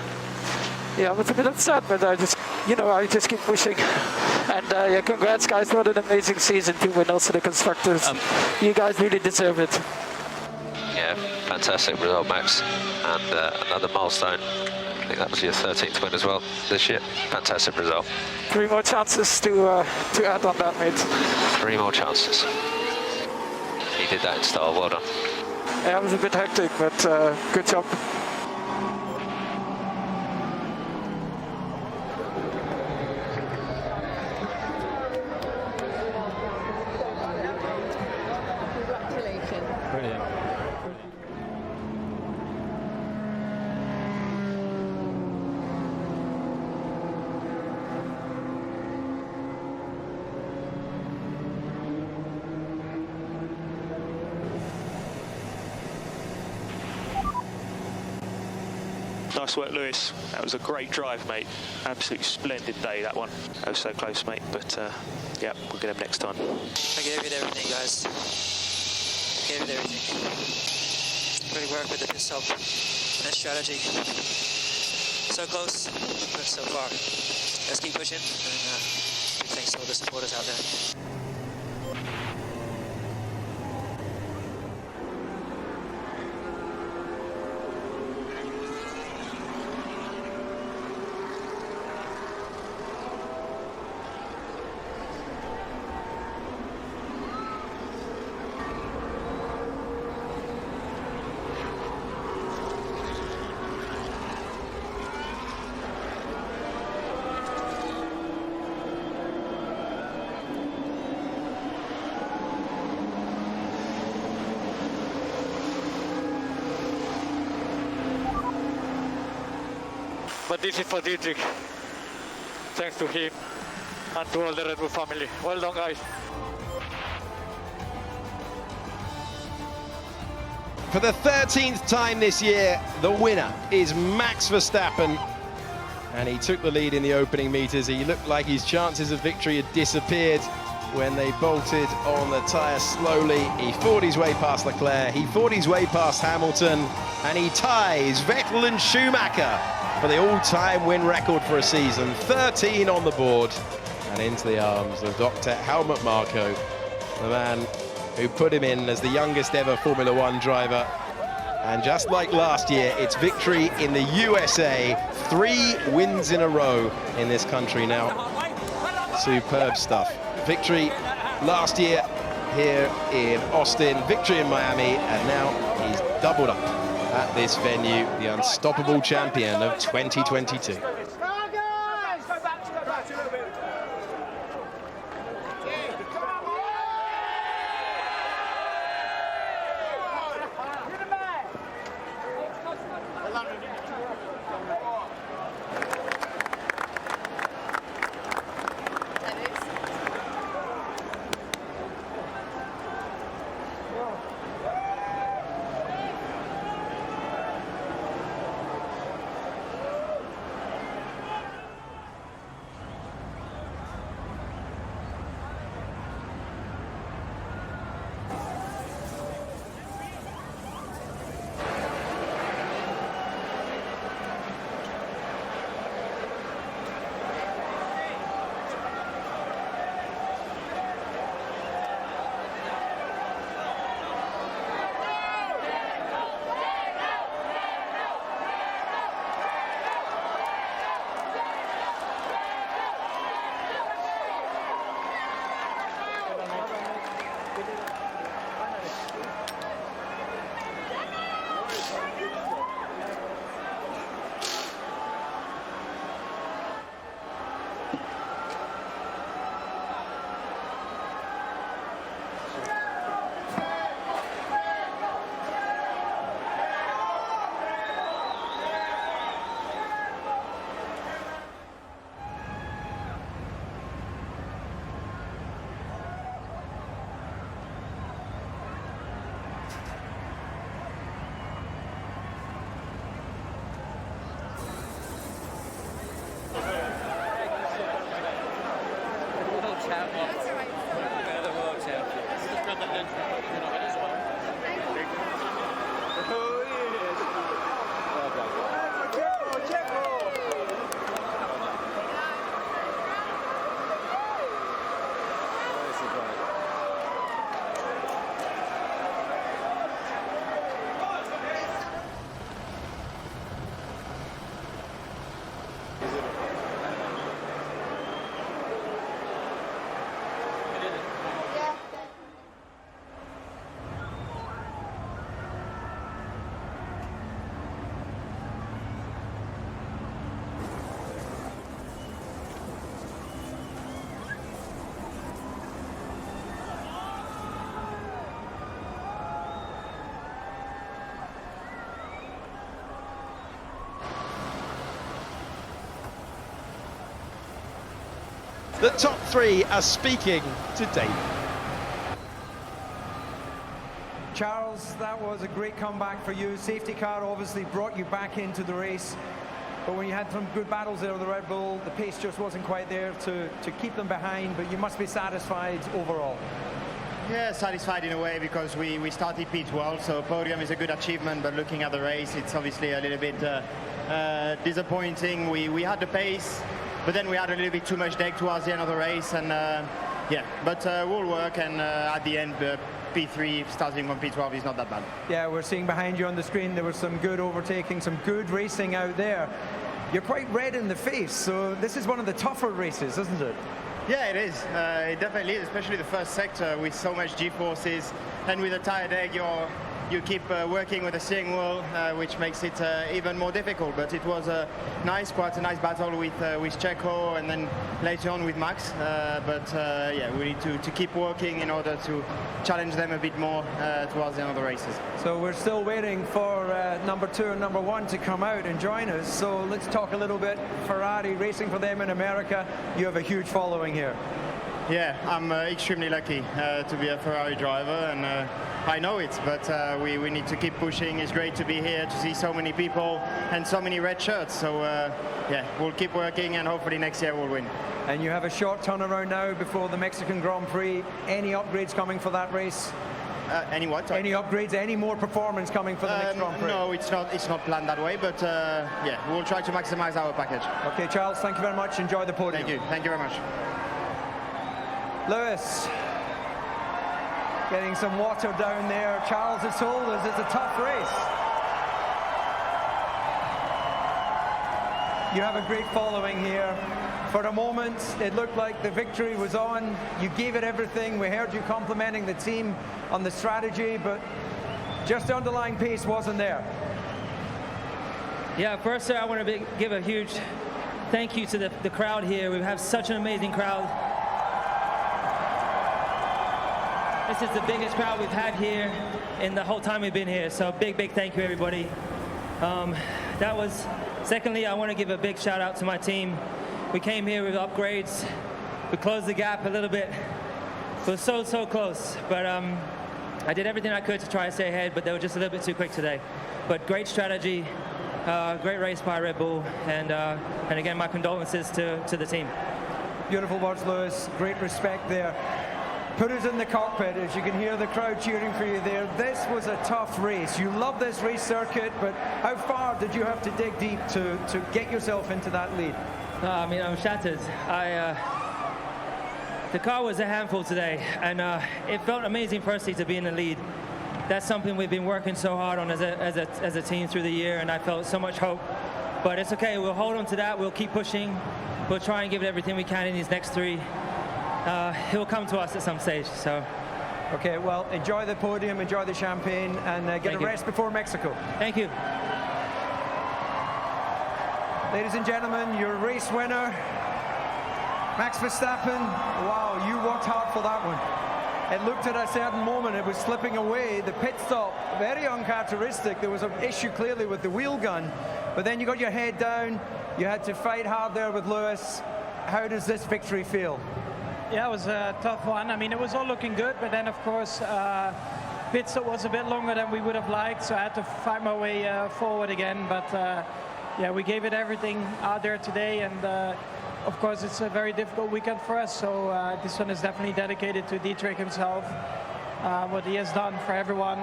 yeah, I was a bit upset, but I just keep pushing. And yeah, congrats, guys. What an amazing season to win also the constructors. You guys really deserve it. Yeah, fantastic result, Max, and another milestone. I think that was your 13th win as well this year. Fantastic result. 3 more chances to add on that, mate. 3 more chances. He did that in style. Well done. Yeah, it was a bit hectic, but good job. Nice work, Lewis. That was a great drive, mate. Absolutely splendid day, that one. That was so close, mate. But yeah, we'll get him next time. I gave it everything, guys. Gave it everything. Great work with the pit stop and strategy. So close, but so far. Let's keep pushing, and big thanks to all the supporters out there. But this is for Dietrich. Thanks to him and to all the Red Bull family. Well done, guys. For the 13th time this year, the winner is Max Verstappen. And he took the lead in the opening meters. He looked like his chances of victory had disappeared. when they bolted on the tyre slowly. He fought his way past Leclerc, he fought his way past Hamilton, and he ties Vettel and Schumacher for the all-time win record for a season. 13 on the board, and into the arms of Dr. Helmut Marko, the man who put him in as the youngest ever Formula One driver. And just like last year, it's victory in the USA. 3 wins in a row in this country now. Superb stuff. Victory last year here in Austin, victory in Miami, and now he's doubled up at this venue, the unstoppable champion of 2022. The top 3 are speaking today. Charles, that was a great comeback for you. Safety car obviously brought you back into the race. But when you had some good battles there with the Red Bull, the pace just wasn't quite there to keep them behind, but you must be satisfied overall. Yeah, satisfied in a way because we started P12, well, so podium is a good achievement, but looking at the race, it's obviously a little bit disappointing. We had the pace, but then we had a little bit too much deck towards the end of the race, and yeah, but we'll work, and at the end, P3 starting from P12 is not that bad. Yeah, we're seeing behind you on the screen there was some good overtaking, some good racing out there. You're quite red in the face, so this is one of the tougher races, isn't it? Yeah, it is. It definitely is, especially the first sector with so much G-forces, and with a tire deck, you keep working with the steering wheel, which makes it even more difficult. But it was quite a nice battle with Checo, and then later on with Max. Yeah, we need to keep working in order to challenge them a bit more towards the end of the races. So we're still waiting for number 2 and number 1 to come out and join us. So let's talk a little bit Ferrari, racing for them in America. You have a huge following here. Yeah, I'm extremely lucky to be a Ferrari driver, and I know it, but we need to keep pushing. It's great to be here, to see so many people and so many red shirts. So yeah, we'll keep working, and hopefully next year we'll win. And you have a short turnaround now before the Mexican Grand Prix. Any upgrades coming for that race? Any what? Sorry? Any upgrades? Any more performance coming for the next Grand Prix? No, it's not planned that way, but yeah, we'll try to maximize our package. Okay, Charles, thank you very much. Enjoy the podium. Thank you very much. Lewis, getting some water down there. Charles has told us it's a tough race. You have a great following here. For a moment, it looked like the victory was on. You gave it everything. We heard you complimenting the team on the strategy, but just the underlying pace wasn't there. Yeah, first, I want to give a huge thank you to the crowd here. We have such an amazing crowd. This is the biggest crowd we've had here in the whole time we've been here. So big thank you, everybody. That was. Secondly, I want to give a big shout out to my team. We came here with upgrades. We closed the gap a little bit. It was so close, but I did everything I could to try to stay ahead, but they were just a little bit too quick today. But great strategy, great race by Red Bull, and again, my condolences to the team. Beautiful words, Lewis. Great respect there. Put us in the cockpit, as you can hear the crowd cheering for you there. This was a tough race. You love this race circuit, but how far did you have to dig deep to get yourself into that lead? I mean, I'm shattered. The car was a handful today, and it felt amazing firstly to be in the lead. That's something we've been working so hard on as a team through the year, and I felt so much hope. But it's okay, we'll hold on to that, we'll keep pushing, we'll try and give it everything we can in these next three. He'll come to us at some stage, so. Okay, well, enjoy the podium, enjoy the champagne, and get a rest before Mexico. Thank you. Ladies and gentlemen, your race winner, Max Verstappen. Wow, you worked hard for that one. It looked at a certain moment, it was slipping away. The pit stop, very uncharacteristic. There was an issue clearly with the wheel gun, but then you got your head down. You had to fight hard there with Lewis. How does this victory feel? Yeah, it was a tough one. I mean, it was all looking good, but then, of course, pit stop was a bit longer than we would have liked, so I had to fight my way forward again. But yeah, we gave it everything out there today, and of course, it's a very difficult weekend for us. So this one is definitely dedicated to Dietrich himself, what he has done for everyone.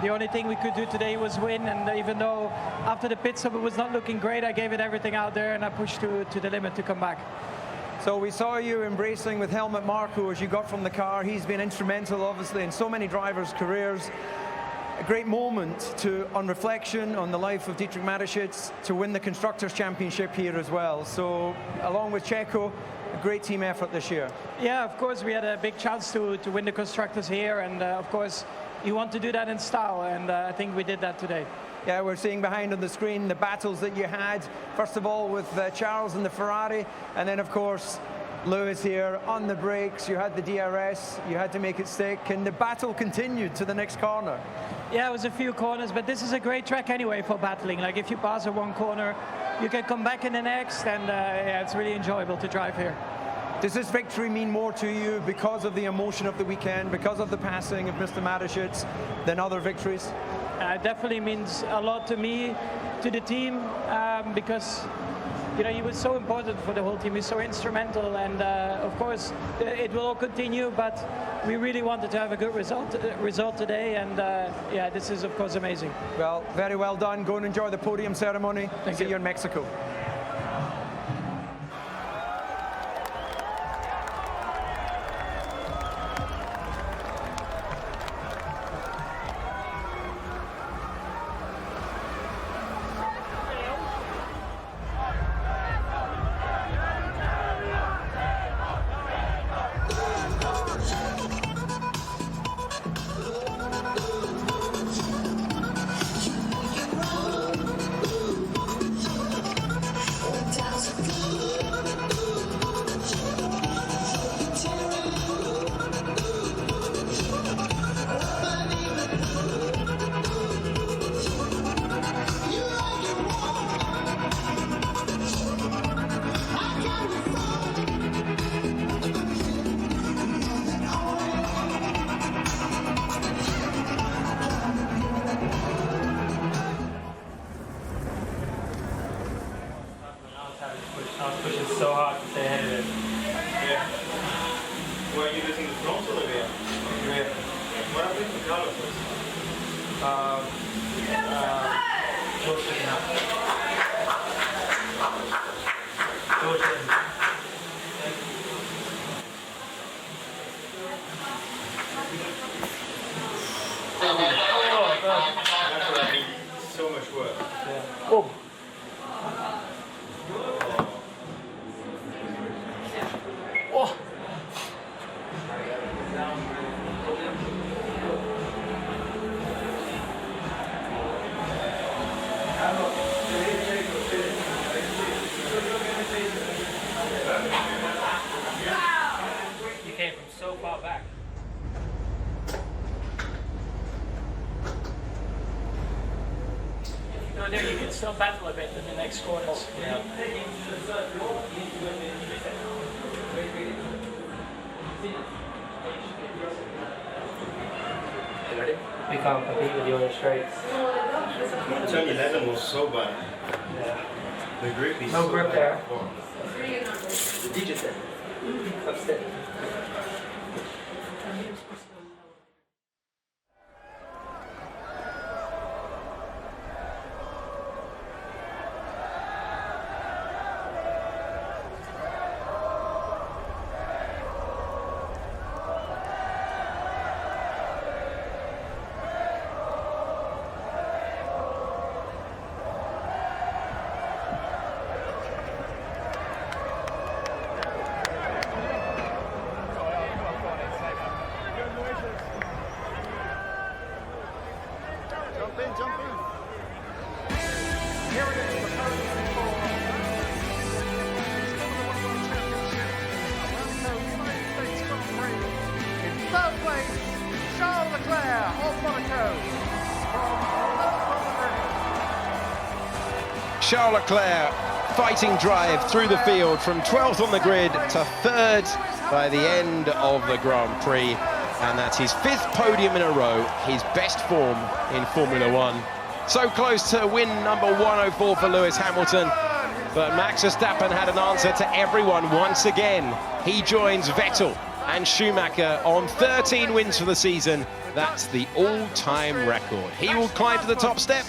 The only thing we could do today was win, and even though after the pit stop it was not looking great, I gave it everything out there, and I pushed to the limit to come back. So we saw you embracing with Helmut Marko as you got from the car. He's been instrumental, obviously, in so many drivers' careers. A great moment on reflection on the life of Dietrich Mateschitz to win the Constructors' Championship here as well. So, along with Checo, a great team effort this year. Yeah, of course, we had a big chance to win the Constructors here, and of course, you want to do that in style, and I think we did that today. Yeah, we're seeing behind on the screen the battles that you had, first of all with Charles and the Ferrari, and then of course Lewis here on the brakes. You had the DRS, you had to make it stick, and the battle continued to the next corner. Yeah, it was a few corners, but this is a great track anyway for battling. Like if you pass a one corner, you can come back in the next, and yeah, it's really enjoyable to drive here. Does this victory mean more to you because of the emotion of the weekend, because of the passing of Mr. Mateschitz, than other victories? It definitely means a lot to me, to the team, because you know he was so important for the whole team. He's so instrumental, and of course it will all continue. But we really wanted to have a good result today, and yeah, this is of course amazing. Well, very well done. Go and enjoy the podium ceremony. See you in Mexico. So much work. Oh. Oh. You came from so far back. No, there you can still battle a bit in the next corners. Yeah. We can't compete with you on the straights. Turn 11 was so bad. Yeah. The grip is No so grip bad. there. Wow. The digital. Upstairs. Jump in. Here it is, the podium for United States Grand Prix. In third place, Charles Leclerc of Monaco. Charles Leclerc fighting drive through the field from 12th on the grid to 3rd by the end of the Grand Prix. And that's his 5th podium in a row, his best form in Formula One. So close to win number 104 for Lewis Hamilton, but Max Verstappen had an answer to everyone once again. He joins Vettel and Schumacher on 13 wins for the season. That's the all-time record. He will climb to the top step.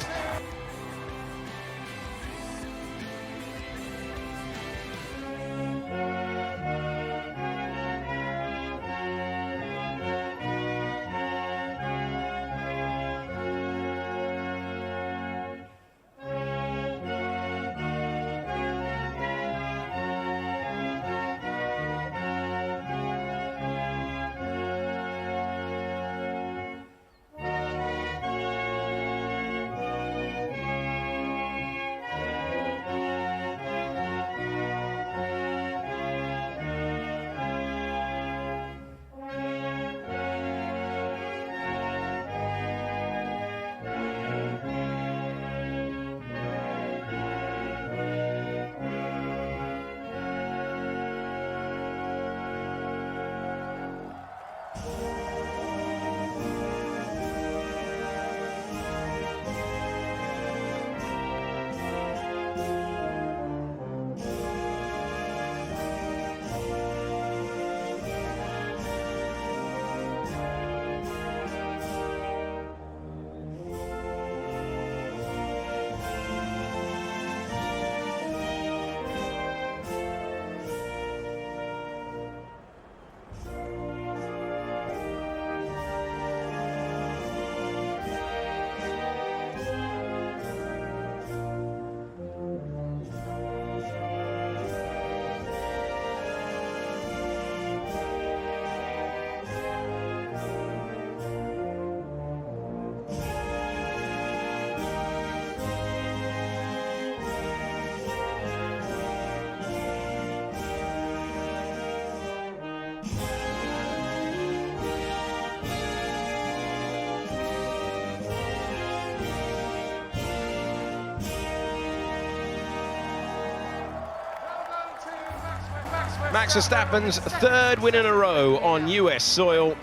Max Verstappen's 3rd win in a row on US soil.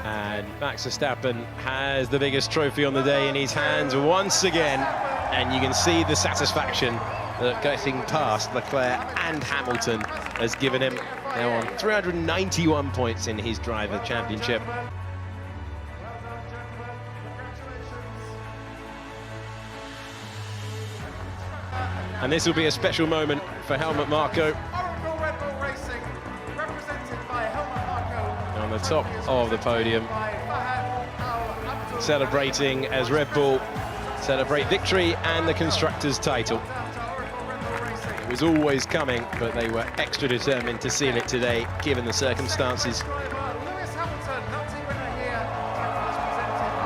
And Max Verstappen has the biggest trophy on the day in his hands once again. And you can see the satisfaction that getting past Leclerc and Hamilton has given him. now on 391 points in his Driver Championship. And this will be a special moment for Helmut Marko. On the top of the podium, celebrating as Red Bull celebrate victory and the Constructors' title. It was always coming, but they were extra determined to seal it today, given the circumstances.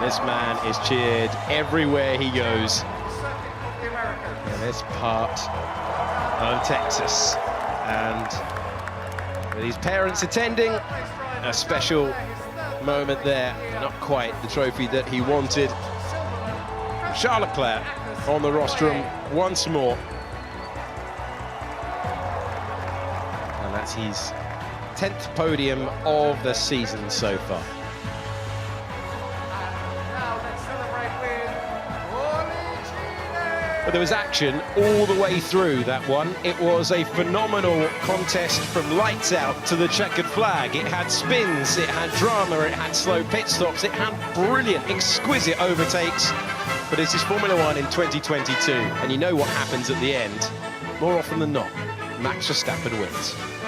This man is cheered everywhere he goes in this part of Texas. And with his parents attending, a special moment there. Not quite the trophy that he wanted. Charles Leclerc on the rostrum once more. And that's his 10th podium of the season so far. But there was action all the way through that one. It was a phenomenal contest from lights out to the checkered flag. It had spins, it had drama, it had slow pit stops, it had brilliant, exquisite overtakes. But this is Formula One in 2022, and you know what happens at the end. More often than not, Max Verstappen wins.